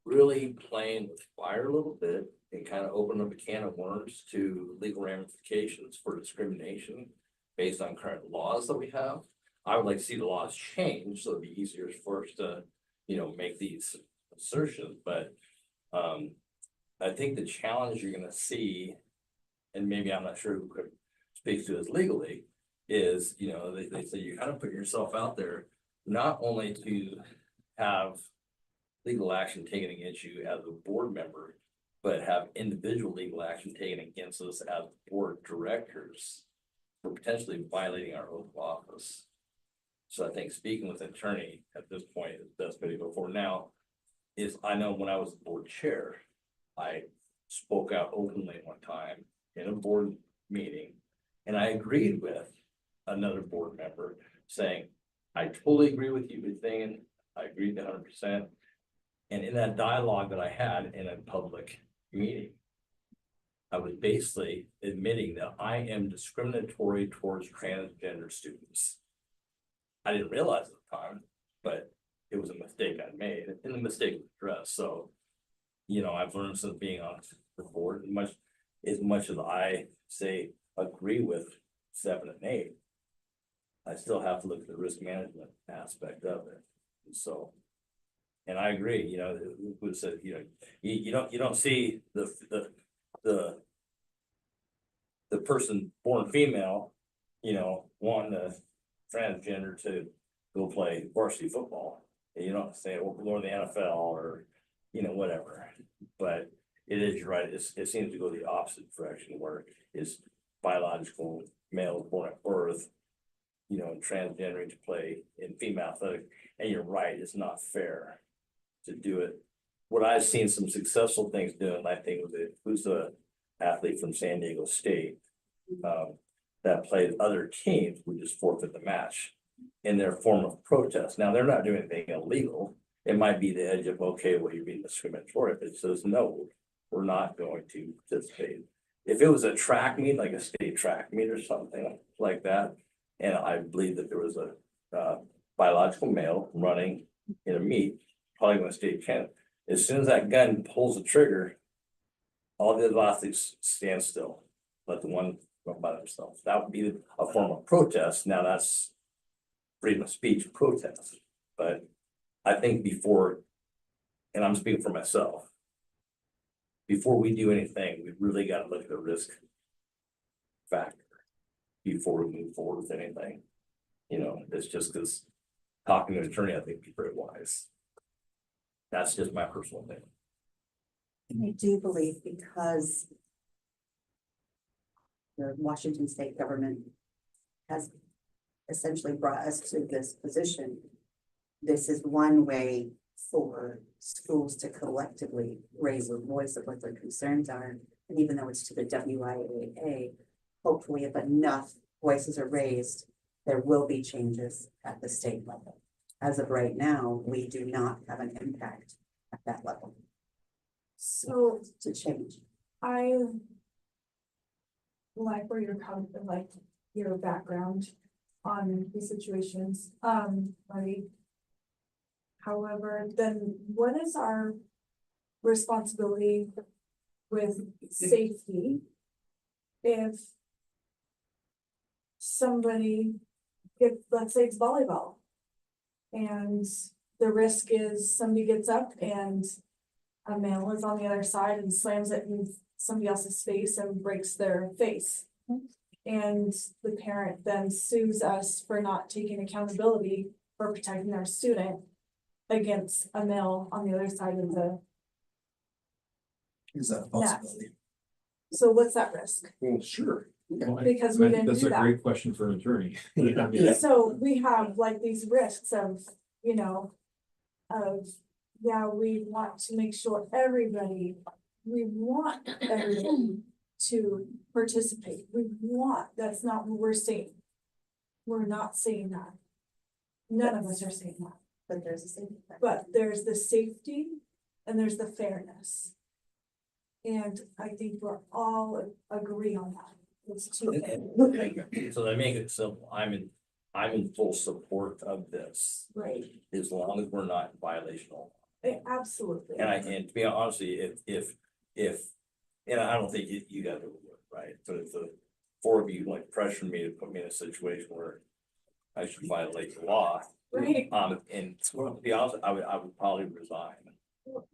really playing with fire a little bit and kind of open up a can of worms to legal ramifications for discrimination based on current laws that we have. I would like to see the laws change, so it'd be easier for us to, make these assertions, but I think the challenge you're gonna see, and maybe I'm not sure who could speak to this legally, is, they say you kind of put yourself out there, not only to have legal action taken against you as a board member, but have individual legal action taken against us as board directors for potentially violating our oath of office. So I think speaking with an attorney at this point is the best way to go forward. Now, is I know when I was board chair, I spoke out openly one time in a board meeting, and I agreed with another board member saying, I totally agree with you, everything, I agreed 100%. And in that dialogue that I had in a public meeting, I was basically admitting that I am discriminatory towards transgender students. I didn't realize at the time, but it was a mistake I made, and the mistake was addressed. So, I've learned since being on the board, as much as I say agree with 7 and 8, I still have to look at the risk management aspect of it. And so, and I agree, who said, you don't see the person born female, wanting a transgender to go play varsity football. You don't say, well, go to the NFL or, whatever. But it is, you're right, it seems to go the opposite direction where it's biological male born at birth, and transgendering to play in female athletic. And you're right, it's not fair to do it. What I've seen some successful things doing, I think, who's the athlete from San Diego State that played other teams would just forfeit the match in their form of protest. Now, they're not doing anything illegal. It might be the edge of, okay, well, you're being discriminatory, but it says, no, we're not going to participate. If it was a track meet, like a state track meet or something like that, and I believe that there was a biological male running in a meet, probably going to state champ, as soon as that gun pulls the trigger, all the other athletes stand still, let the one go by themselves. That would be a form of protest. Now that's freedom of speech protest, but I think before, and I'm speaking for myself, before we do anything, we really got to look at the risk factor before we move forward with anything. It's just because talking to an attorney, I think, would be very wise. That's just my personal opinion. And I do believe because the Washington state government has essentially brought us to this position, this is one way for schools to collectively raise a voice of what their concerns are. And even though it's to the WIAA, hopefully if enough voices are raised, there will be changes at the state level. As of right now, we do not have an impact at that level. So to change. I like where you're coming from, like your background on these situations, Marty. However, then what is our responsibility with safety if somebody, if let's say it's volleyball and the risk is somebody gets up and a male is on the other side and slams it in somebody else's face and breaks their face. And the parent then sues us for not taking accountability for protecting our student against a male on the other side of the. Is that a possibility? So what's that risk? Well, sure. Because we didn't That's do a that. great question for an attorney. So we have like these risks of, we want to make sure we want everybody to participate. That's not what we're saying. We're not saying that. None of us are saying that. But there's a safety. But there's the safety and there's the fairness. And I think we're all agree on that. It's two things. So to make it simple, I'm in full support of this. Right. As long as we're not in violation of law. Absolutely. And to be honestly, and I don't think you guys would, right, but if the four of you like pressure me to put me in a situation where I should violate the law. Right. And to be honest, I would probably resign,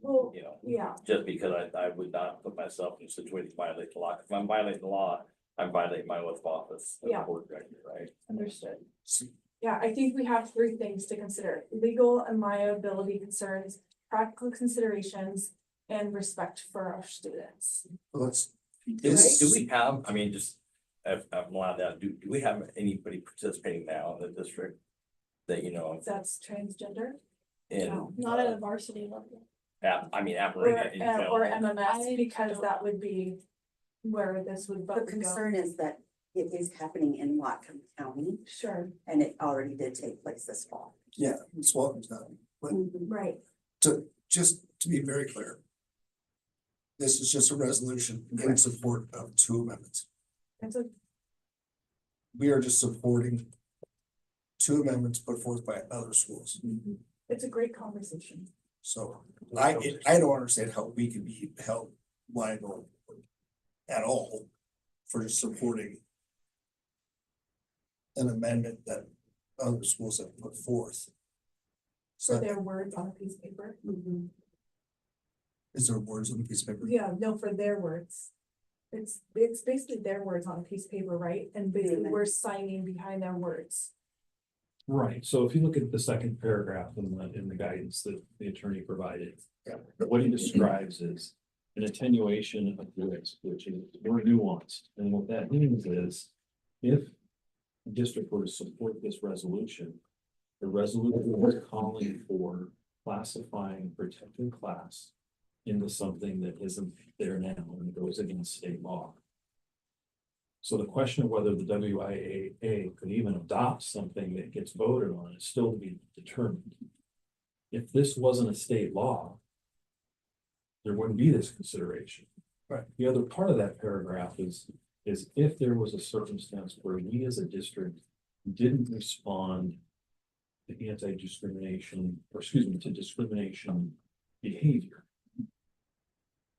Well, you know, yeah, just because I would not put myself in a situation to violate the law. If I'm violating the law, I'm violating my oath of office as a Yeah. board director, right? understood. Yeah, I think we have three things to consider: legal and liability concerns, practical considerations, and respect for our students. Let's. Do we have, I mean, just, if I'm allowed that, do we have anybody participating now in the district? That, you know, That's transgender. in, No. Not at a varsity level. I mean, Or, Appalachia in or general. MMS, because that would be where this would The vote go. concern is that it is happening in Whatcom County, Sure, and it already did take place this fall. Yeah, it's welcome done, but right, just to be very clear. This is just a resolution in support of two amendments. it's a, We are just supporting two amendments put forth by other schools. it's a great conversation. So I don't understand how we can be held liable at all for just supporting an amendment that other schools have put forth. For So their words on a piece of paper. is there words on the piece of paper? Yeah, no, for their words. It's basically their words on a piece of paper, right? And basically we're signing behind their words. Right, so if you look at the second paragraph in the guidance that the attorney provided, what he describes is an attenuation of risk, which is more nuanced. And what that means is, if the district were to support this resolution, the resolution is calling for classifying protected class into something that isn't there now and goes against state law. So the question of whether the WIAA could even adopt something that gets voted on is still to be determined. If this wasn't a state law, there wouldn't be this consideration. Right. The other part of that paragraph is if there was a circumstance where we as a district didn't respond to anti-discrimination, or excuse me, to discrimination behavior.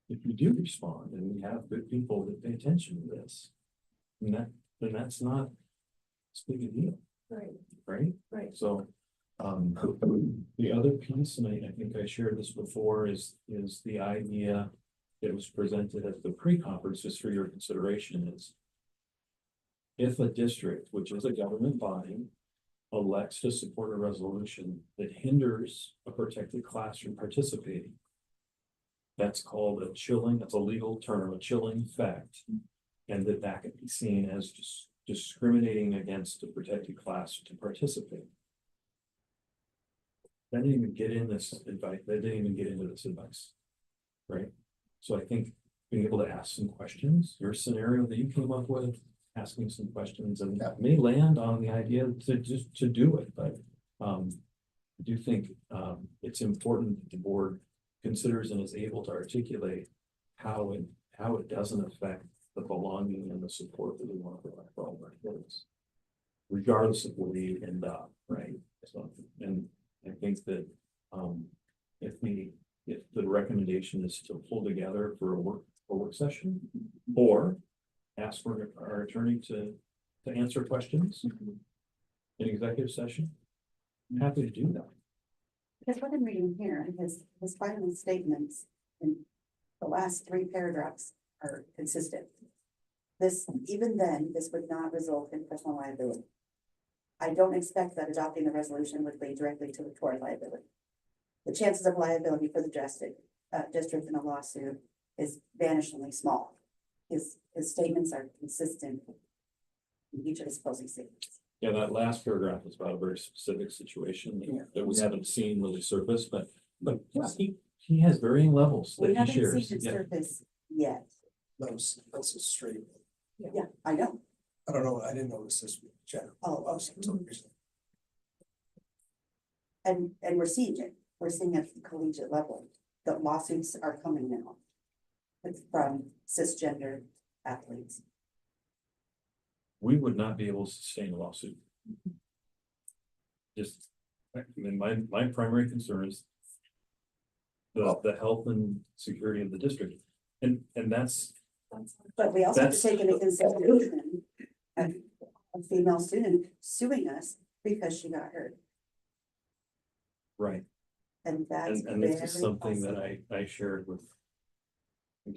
If we do respond and we have good people that pay attention to this, then that's not, it's a big deal, Right, right? right. So, the other piece, and I think I shared this before, is the idea that was presented at the pre-conference, just for your consideration, is if a district, which is a government body, elects to support a resolution that hinders a protected class from participating, that's called a chilling, that's a legal term, a chilling effect. And that can be seen as just discriminating against a protected class to participate. That didn't even get in this advice, they didn't even get into this advice, right? So I think being able to ask some questions, your scenario that you came up with, asking some questions, and that may land on the idea to do it, but I do think it's important that the board considers and is able to articulate how it doesn't affect the belonging and the support that we want to provide for all of our kids, regardless of where we end up, right? So, and I think that if the recommendation is to pull together for a work session, or ask for our attorney to answer questions in executive session, I'm happy to do that. Because what I'm reading here, his final statements in the last three paragraphs are consistent. Even then, this would not result in personal liability. I don't expect that adopting the resolution would lead directly to tort liability. The chances of liability for the district in a lawsuit is vanishingly small. His statements are consistent in each of his closing statements. Yeah, that last paragraph is about a very specific situation that we haven't seen really surface, but he has varying levels We that he haven't shares. seen it Yeah. surface yet. That's a straight. Yeah, I know. I don't know, I didn't notice this with Jennifer. Oh, So- And we're seeing it. We're seeing it at the collegiate level. The lawsuits are coming now. It's from cisgender athletes. We would not be able to sustain a lawsuit. Just, I mean, my primary concern is the health and security of the district. And that's, But we also have to That's- take into consideration a female student suing us because she got hurt. right. And that's And this is very something that possible. I shared with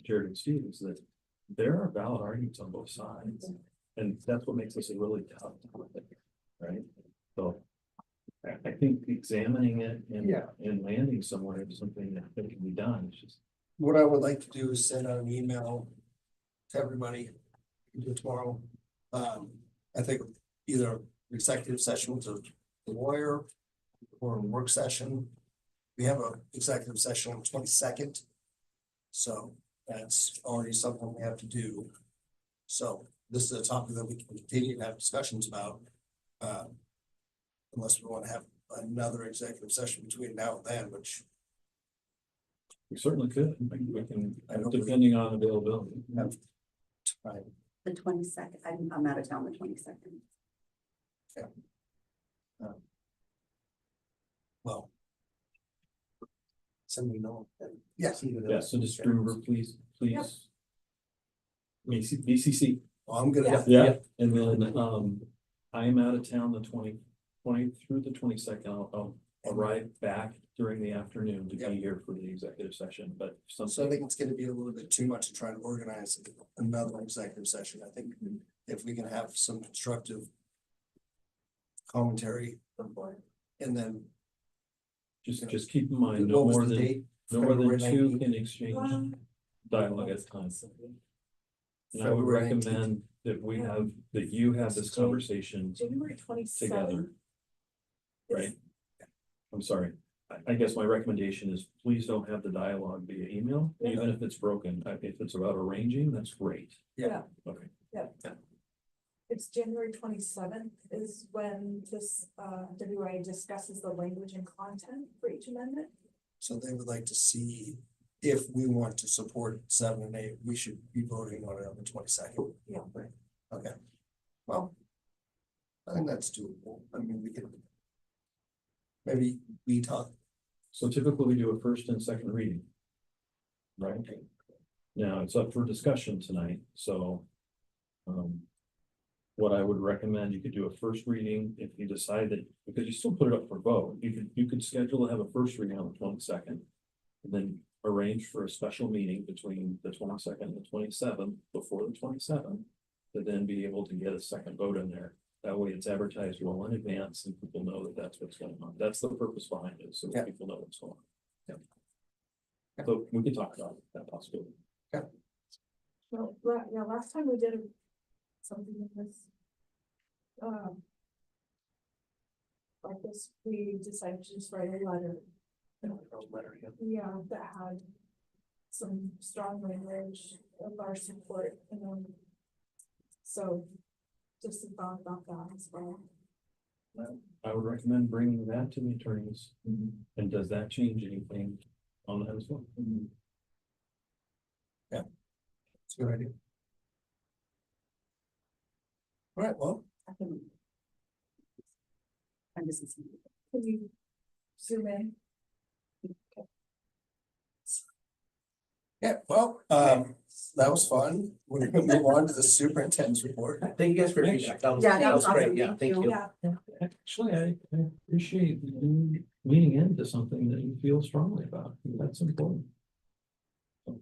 Jared and Steve, is that there are valid arguments on both sides. And that's what makes this a really tough topic, right? So I think examining it and landing somewhere is something that can be done. It's just, What I would like to do is send out an email to everybody, do it tomorrow. I think either executive session with the lawyer or a work session. We have a executive session on 22nd. So that's already something we have to do. So this is a topic that we can continue to have discussions about. Unless we want to have another executive session between now and then, which we certainly could, we can, depending on availability. have time. The 22nd, I'm out of town the 22nd. Well. Send me know. Yes, so just remember, please. BCC. Well, I'm gonna. Yeah, and then, I am out of town the 20 through the 22nd. I'll arrive back during the afternoon to be here for the executive session, but So I think it's gonna be a little bit too much to try to organize another executive session. I think if we can have some constructive commentary and then. Just keep in mind, What was the date? no more than February two 19th? can exchange dialogue at a time. And I would February 19th. recommend that you have this conversation January together, 27th. right? I'm sorry. I guess my recommendation is please don't have the dialogue via email, even if it's broken. If it's about arranging, that's great. Yeah. Okay. Yeah. It's January 27th is when this WIA discusses the language and content for each amendment. So they would like to see if we want to support 7 and 8, we should be voting on it on the 22nd. Yeah. Okay. Well. I think that's doable. I mean, we could. Maybe we talk. So typically we do a first and second reading. Right? Now it's up for discussion tonight, so. What I would recommend, you could do a first reading if you decide that, because you still put it up for vote, you could schedule to have a first reading on the 22nd. And then arrange for a special meeting between the 22nd and the 27th, before the 27th. To then be able to get a second vote in there. That way it's advertised well in advance and people know that that's what's going on. That's the purpose behind it, so that people know what's going on. Yeah. So we can talk about that possibility. Well, yeah, last time we did something like this. Like this, we decided to just write a letter. Yeah, that had some strong language of our support, so just a thought about that as well. I would recommend bringing that to the attorneys. And does that change anything on that as well? Yeah. It's a good idea. All right, well. I'm just. Can you zoom in? Yeah, well, that was fun. We're gonna move on to the superintendent's report. Thank you guys for your feedback. That was great. awesome. Yeah, thank you. Yeah. Actually, I appreciate you leaning into something that you feel strongly about. That's important. So,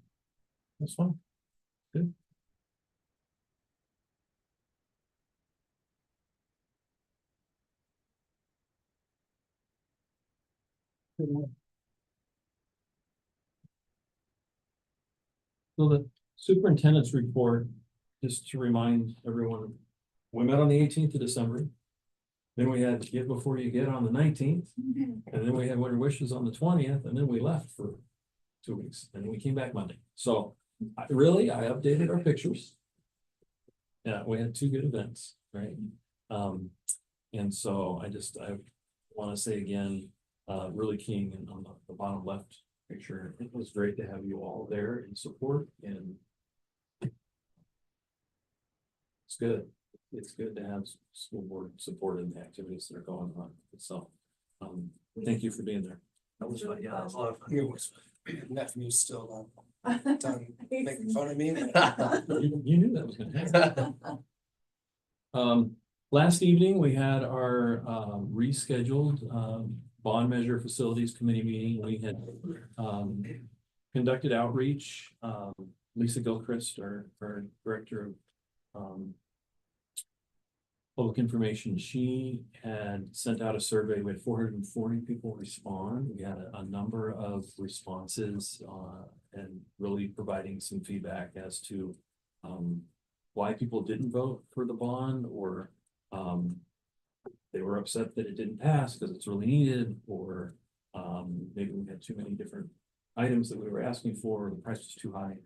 that's fine. Good. So the superintendent's report, just to remind everyone, we met on the 18th of December. Then we had Get Before You Get on the 19th, and then we had Winter Wishes on the 20th, and then we left for 2 weeks, and then we came back Monday. So I updated our pictures. Yeah, we had 2 good events, right? And so I want to say again, really keying in on the bottom left picture. It was great to have you all there in support, and it's good. It's good to have school board support in the activities that are going on. So, thank you for being there. That was fun, yeah, that was a lot of fun. It was, nephew's still done making fun of me. You knew that was gonna happen. Last evening, we had our rescheduled bond measure facilities committee meeting. We had conducted outreach. Lisa Gilchrist, our director of public information, she had sent out a survey. We had 440 people respond. We had a number of responses and really providing some feedback as to why people didn't vote for the bond, or they were upset that it didn't pass because it's really needed, or maybe we had too many different items that we were asking for, or the price was too high.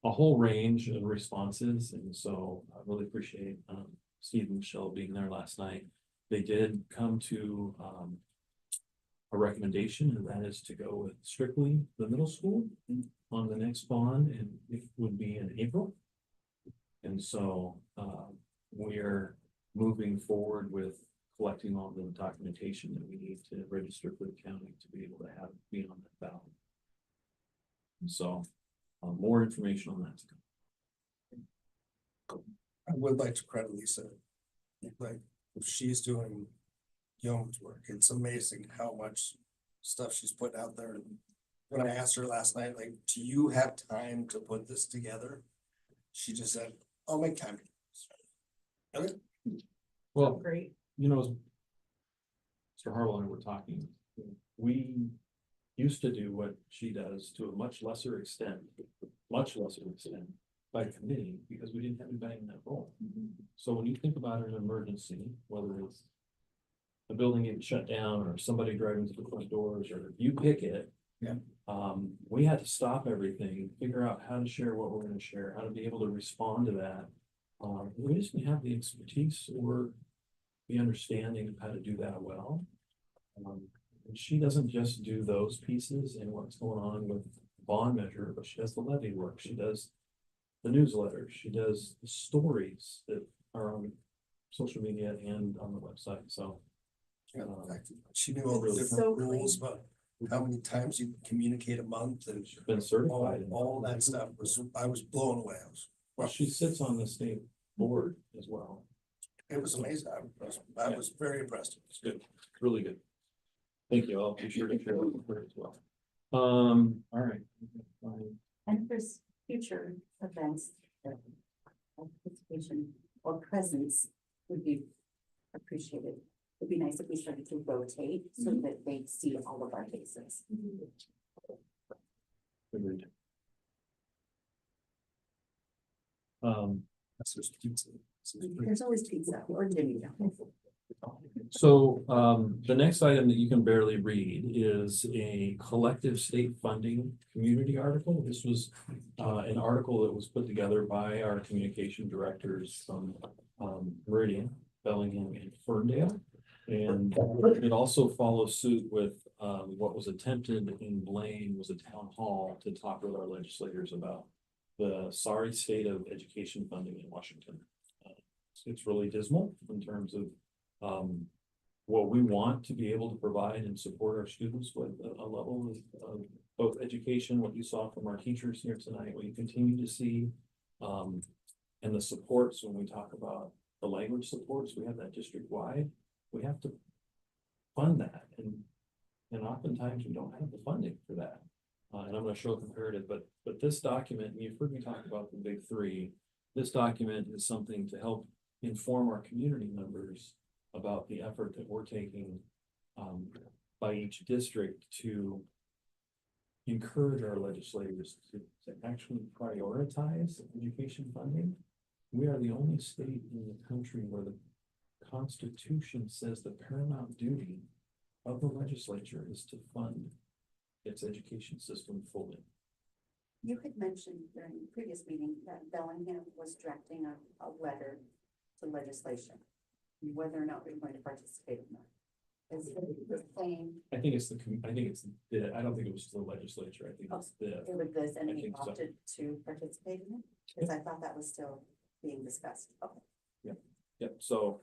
A whole range of responses, and so I really appreciate Steve and Michelle being there last night. They did come to a recommendation, and that is to go with strictly the middle school on the next bond, and it would be in April. And so we're moving forward with collecting all the documentation that we need to register for the county to be able to have be on that ballot. And so more information on that to come. I would like to credit Lisa. Like, if she's doing yeoman's work, it's amazing how much stuff she's putting out there. When I asked her last night, like, do you have time to put this together? She just said, I'll make time. Okay. Well, Great. you know, Mr. Harwell and I were talking, we used to do what she does to a much lesser extent by committee, because we didn't have anybody in that role. So when you think about an emergency, whether it's a building getting shut down or somebody driving to the front doors, or you pick it, yeah, we had to stop everything, figure out how to share what we're going to share, how to be able to respond to that. We just didn't have the expertise or the understanding of how to do that well. And she doesn't just do those pieces and what's going on with bond measure, but she does the levy work. She does the newsletters. She does the stories that are on social media and on the website. So she knew all the different rules about how many times you can communicate a month, and she's been certified. All that stuff I was blown away. Well, she sits on the state board as well. It was amazing. I was very impressed. It's good. It's really good. Thank you. I'll be sure to share with her as well. All right. And for future events, participation or presence would be appreciated. It'd be nice if we started to rotate so that they see all of our faces. Agreed. There's pizza. There's always pizza or dinner. So the next item that you can barely read is a collective state funding community article. This was an article that was put together by our communication directors from MERIDIAN, Bellingham, and Ferndale. And it also follows suit with what was attempted in Blaine was a town hall to talk with our legislators about the sorry state of education funding in Washington. It's really dismal in terms of what we want to be able to provide and support our students with a level of both education, what you saw from our teachers here tonight, what you continue to see, and the supports. When we talk about the language supports, we have that district wide. We have to fund that, and oftentimes we don't have the funding for that. And I'm going to show a comparative, but this document, and you've heard me talk about the big three. This document is something to help inform our community members about the effort that we're taking by each district to encourage our legislators to actually prioritize education funding. We are the only state in the country where the Constitution says the paramount duty of the legislature is to fund its education system fully. You had mentioned during the previous meeting that Bellingham was drafting a letter to legislation, whether or not we're going to participate in that. Is it the same? I think it's I don't think it was the legislature. I think it's the. Would this entity so. opted to participate in it? Because I thought that was still being discussed. Okay. Yep. So,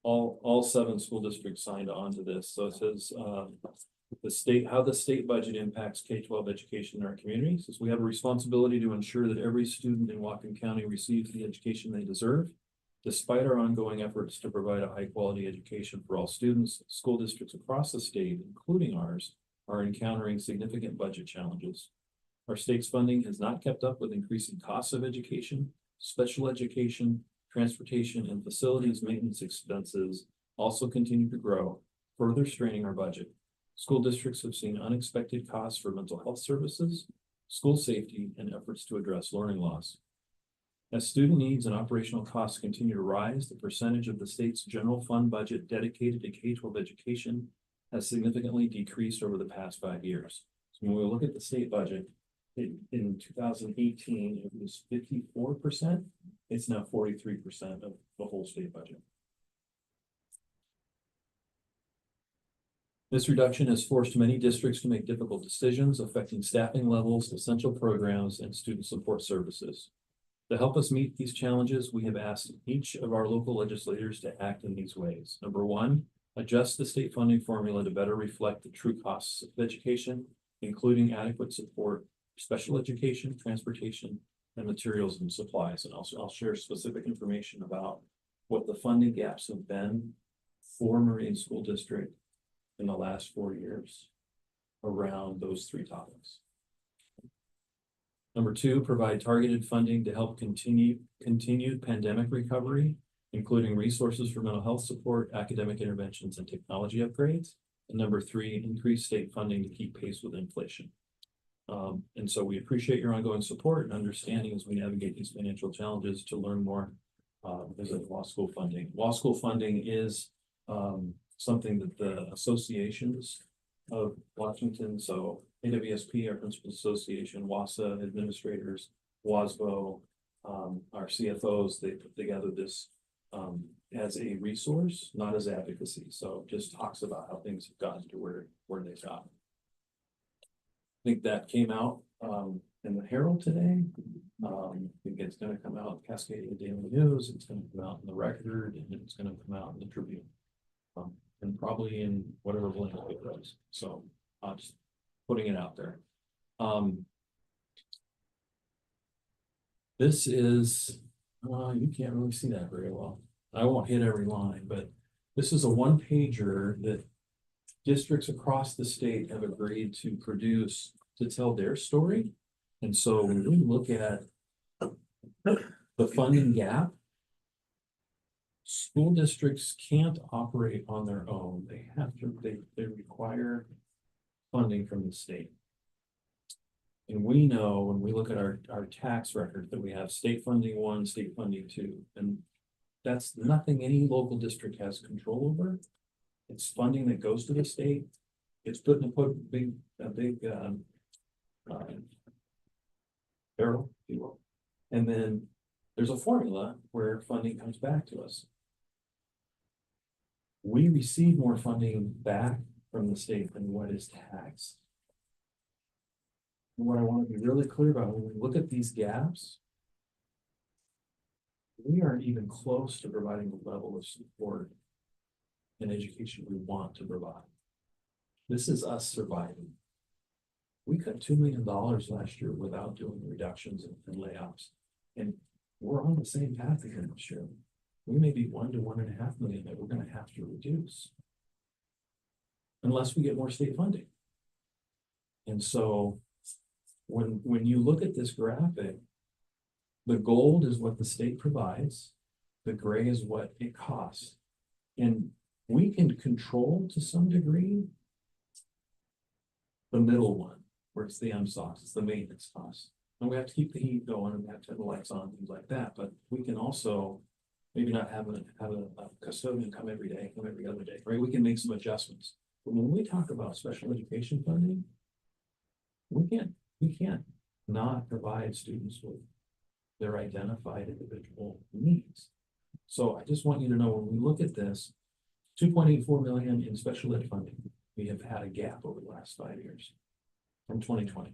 all 7 school districts signed on to this. So it says, how the state budget impacts K-12 education in our communities. Says we have a responsibility to ensure that every student in Whatcom County receives the education they deserve. Despite our ongoing efforts to provide a high-quality education for all students, school districts across the state, including ours, are encountering significant budget challenges. Our state's funding has not kept up with increasing costs of education, special education, transportation, and facilities maintenance expenses also continue to grow, further straining our budget. School districts have seen unexpected costs for mental health services, school safety, and efforts to address learning loss. As student needs and operational costs continue to rise, the percentage of the state's general fund budget dedicated to K-12 education has significantly decreased over the past 5 years. So when we look at the state budget, in 2018, it was 54%. It's now 43% of the whole state budget. This reduction has forced many districts to make difficult decisions affecting staffing levels, essential programs, and student support services. To help us meet these challenges, we have asked each of our local legislators to act in these ways. Number 1, adjust the state funding formula to better reflect the true costs of education, including adequate support, special education, transportation, and materials and supplies. And also I'll share specific information about what the funding gaps have been for Meridian School District in the last 4 years around those 3 topics. Number 2, provide targeted funding to help continued pandemic recovery, including resources for mental health support, academic interventions, and technology upgrades. And number 3, increase state funding to keep pace with inflation. And so we appreciate your ongoing support and understanding as we navigate these financial challenges. To learn more, visit law school funding. Law school funding is something that the associations of Washington, so AWSP, our Principal Association, WASA administrators, WASBO, our CFOs, they put together this as a resource, not as advocacy. So it just talks about how things have gotten to where they've gotten. I think that came out in the Herald today. I think it's going to come out in Cascadia Daily News. It's going to come out in the Record, and it's going to come out in the Tribune, and probably in whatever link it was. So just putting it out there. This is you can't really see that very well. I won't hit every line, but this is a 1-pager that districts across the state have agreed to produce to tell their story. And so when we look at the funding gap, school districts can't operate on their own. They have to, they require funding from the state. And we know when we look at our tax record that we have state funding 1, state funding 2, and that's nothing any local district has control over. It's funding that goes to the state. It's put in a big barrel, if you will. And then there's a formula where funding comes back to us. We receive more funding back from the state than what is taxed. And what I want to be really clear about when we look at these gaps, we aren't even close to providing the level of support and education we want to provide. This is us surviving. We cut $2 million last year without doing reductions and layoffs. And we're on the same path again this year. We may be 1 to 1.5 million that we're going to have to reduce unless we get more state funding. And so when you look at this graphic, the gold is what the state provides, the gray is what it costs. And we can control to some degree the middle one, where it's the MSOCs, it's the maintenance costs. And we have to keep the heat going and we have to have the lights on, things like that. But we can also maybe not have a custodian come every day, come every other day, right? We can make some adjustments. But when we talk about special education funding, we can't not provide students with their identified individual needs. So I just want you to know when we look at this, 2.84 million in special ed funding. We have had a gap over the last 5 years from 2020.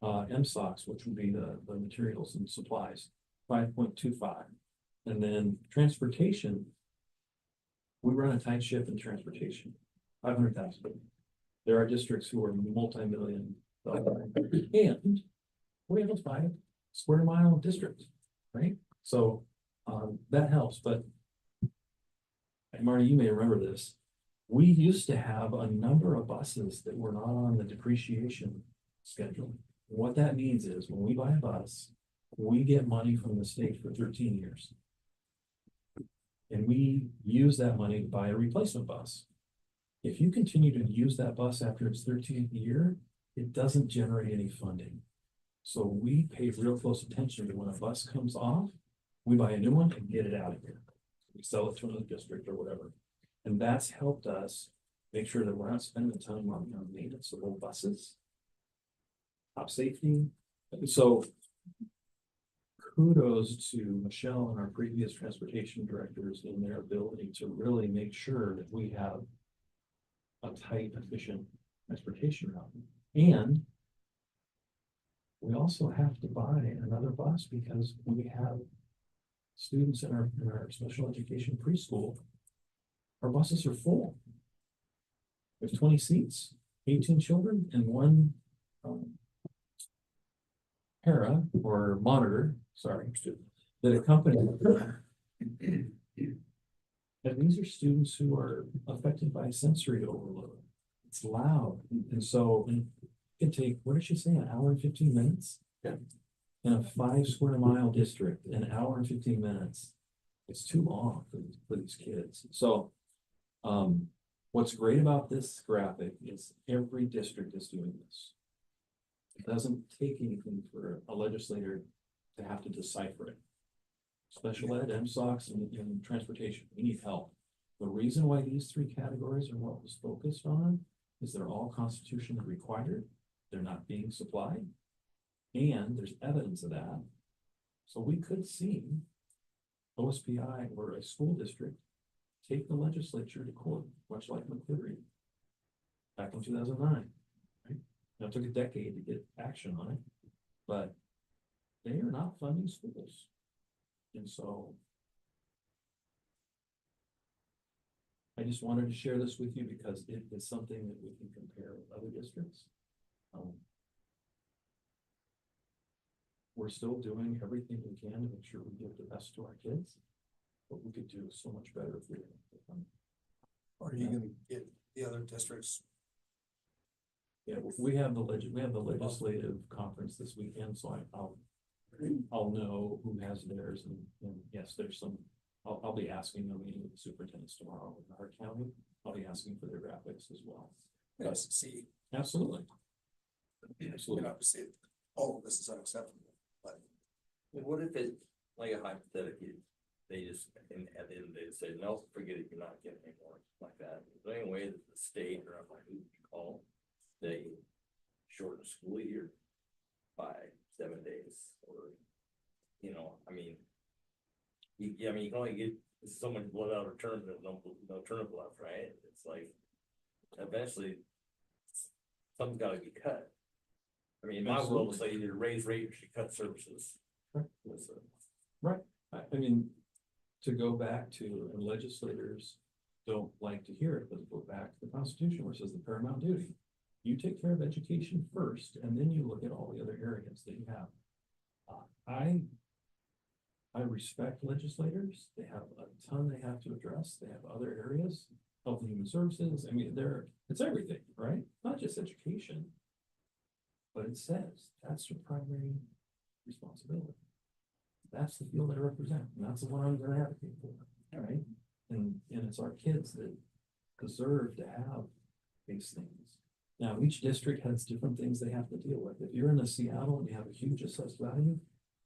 MSOCs, which would be the materials and supplies, 5.25. And then transportation, We run a tight ship in transportation, 500,000. There are districts who are multi-million dollar, and we have a 5 square mile district, right? So, that helps, but and Marty, you may remember this. We used to have a number of buses that were not on the depreciation schedule. What that means is when we buy a bus, we get money from the state for 13 years. And we use that money to buy a replacement bus. If you continue to use that bus after its 13th year, it doesn't generate any funding. So we pay real close attention to when a bus comes off, we buy a new one and get it out of here. We sell it to another district or whatever. And that's helped us make sure that we're not spending time on maintenance of old buses. Top safety. So kudos to Michelle and our previous transportation directors in their ability to really make sure that we have a tight, efficient transportation route. And we also have to buy another bus because we have students in our special education preschool. Our buses are full. There's 20 seats, 18 children, and one para or monitor, sorry, that accompany. And these are students who are affected by sensory overload. It's loud, and so it can take, what did she say, an hour and 15 minutes? Yeah. In a 5 square mile district, an hour and 15 minutes. It's too long for these kids. So what's great about this graphic is every district is doing this. It doesn't take anything for a legislator to have to decipher it. Special ed, MSOCs, and transportation, we need help. The reason why these 3 categories are what was focused on is they're all constitutionally required. They're not being supplied. And there's evidence of that. So we could see OSPI or a school district take the legislature to court, much like McCleary back in 2009. Right? Now, it took a decade to get action on it, but they are not funding schools. And so I just wanted to share this with you because it is something that we can compare with other districts. We're still doing everything we can to make sure we give the best to our kids, but we could do so much better if we were. Are you gonna get the other districts? Yeah, we have the legislative conference this weekend, so I'll know who has theirs, and yes, there's some. I'll be asking them, meeting with the superintendents tomorrow in our county. I'll be asking for their graphics as well. Yes, see. Absolutely. Absolutely. Obviously, all of this is unacceptable, but. And what if it, like a hypothetically, they just, and at the end of the day, say, no, forget it, you're not getting any more like that. Is there any way that the state or who you call, they shorten school year by 7 days, or, you know, I mean, you can only get so much blood out of turnip, no turnip left, right? It's like, eventually, something's gotta be cut. I mean, in my world, it's like either raise rate or you cut services. Right. I mean, to go back to, and legislators don't like to hear it, but go back to the Constitution where it says the paramount duty. You take care of education first, and then you look at all the other areas that you have. I respect legislators. They have a ton they have to address. They have other areas, health and human services. I mean, it's everything, right? Not just education. But it says that's your primary responsibility. That's the field I represent, and that's the one I'm going to advocate for. All right. And it's our kids that deserve to have these things. Now, each district has different things they have to deal with. If you're in the Seattle and you have a huge assessed value,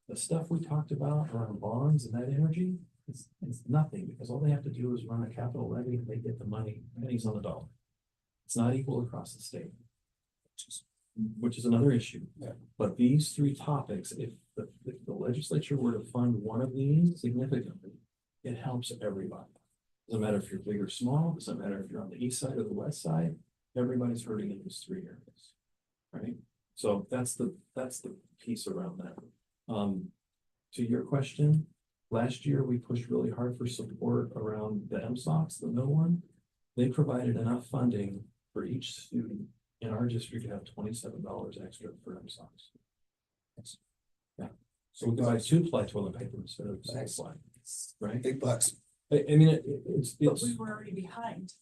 the stuff we talked about around bonds and that energy is nothing, because all they have to do is run a capital levy and they get the money, pennies on the dollar. It's not equal across the state, which is another issue. Yeah. But these 3 topics, if the legislature were to fund one of these significantly, it helps everybody. Doesn't matter if you're big or small, doesn't matter if you're on the east side or the west side, everybody's hurting in these 3 areas, right? So that's the piece around that. To your question, Last year, we pushed really hard for support around the MSOCs, the middle one. They provided enough funding for each student in our district to have $27 extra for MSOCs. Yeah, so we can buy 2 ply toilet paper instead of 6 ply, right? Big bucks. I mean, it's, But we were already behind.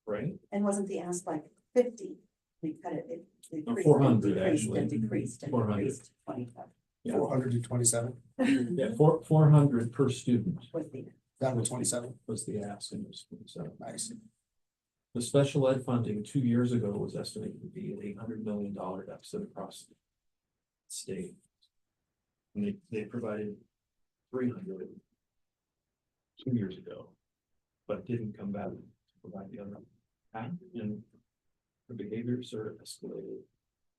right? And wasn't the ask like 50? We cut it, it No, decreased 400 and decreased actually. and decreased and 400. decreased. 25 Yeah. 427 Yeah, 400 per student was the. down to 27. was the ask, and it was 27. Nice. The special ed funding 2 years ago was estimated to be an $800 million deficit across the state. And they provided 300 2 years ago, but didn't come back to provide the other half. And the behaviors are escalated,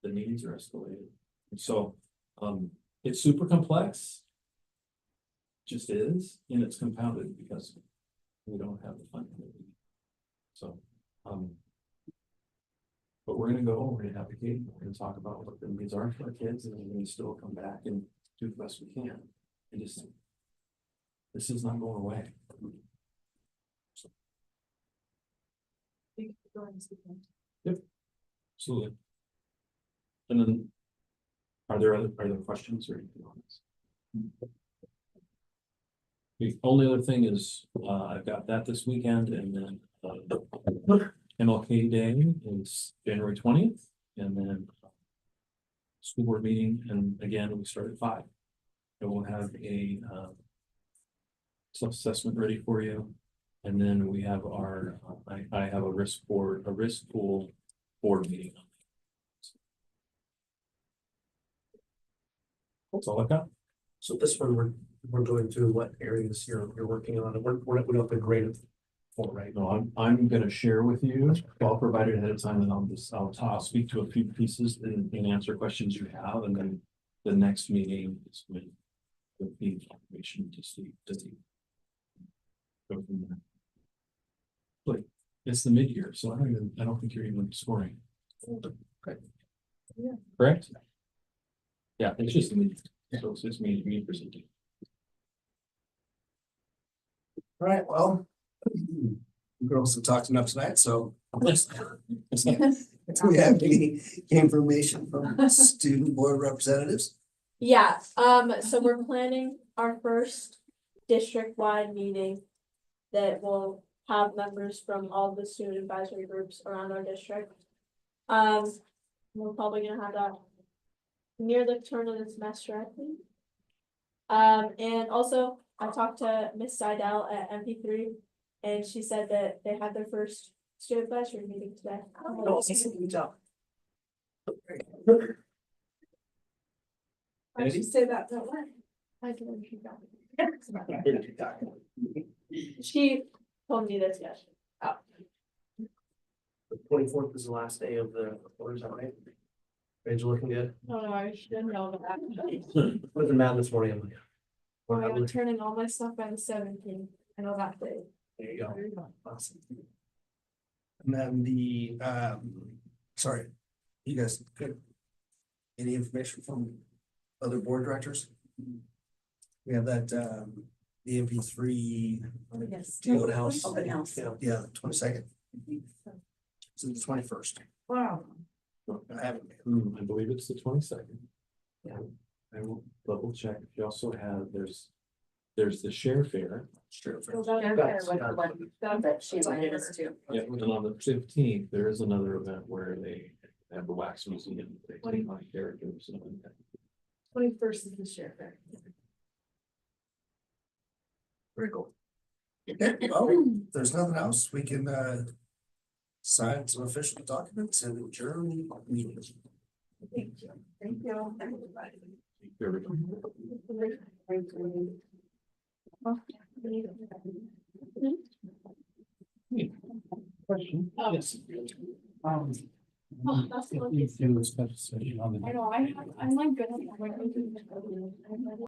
the needs are escalated. And so, it's super complex. Just is, and it's compounded because we don't have the funding that we need. So, but we're gonna go, we're gonna advocate, we're gonna talk about what the needs are for our kids, and then we're gonna still come back and do the best we can. And just, this is not going away. So, yep, absolutely. And then, are there questions or anything on this? The only other thing is, I've got that this weekend, and then, MLK Day is January 20th, and then school board meeting, and again, we start at 5. And we'll have a, self-assessment ready for you. And then we have our, I have a risk pool board meeting. That's all I've got. So this one, we're going through what areas you're working on, and we don't have a grade for, right? No, I'm gonna share with you, I'll provide it ahead of time, and I'll speak to a few pieces and answer questions you have, and then the next meeting is with the information to see. Go from there. But it's the mid-year, so I don't think you're even scoring. Okay. Yeah. Correct? Yeah, it's just me, so it's just me presenting. All right, well, girls have talked enough tonight, so. Do we have any information from student board representatives? Yeah, so we're planning our first district-wide meeting that will have members from all the student advisory groups around our district. We're probably gonna have that near the turn of the semester, I think. And also, I talked to Miss Seidel at MP3, and she said that they had their first student advisory meeting today. Good job. I should say that way. I don't know if you got it. She told me this yesterday. Oh, The 24th is the last day of the quarter, is that right? Grades are looking good. no, I should know that. With the math this morning, I'm like, Well, I'm turning all my stuff by the 17th. I know that day. there you go. Awesome. And then the, sorry, you guys, good. Any information from other board directors? We have that, the MP3. Yes. Open house. Open house. Yeah, 22nd. So the 21st. Wow. I haven't. I believe it's the 22nd. Yeah. I will double check. You also have, there's the share fair. Sure. That she invited us to. Yeah, and on the 15th, there is another event where they have the wax museum. They take on characters and 21st is the share fair. Very cool. Okay, well, if there's nothing else, we can sign some official documents and adjourn the meeting. Thank you. Thank you. Question? Yes. Oh, that's If we do a special session on the. I know, I'm like good at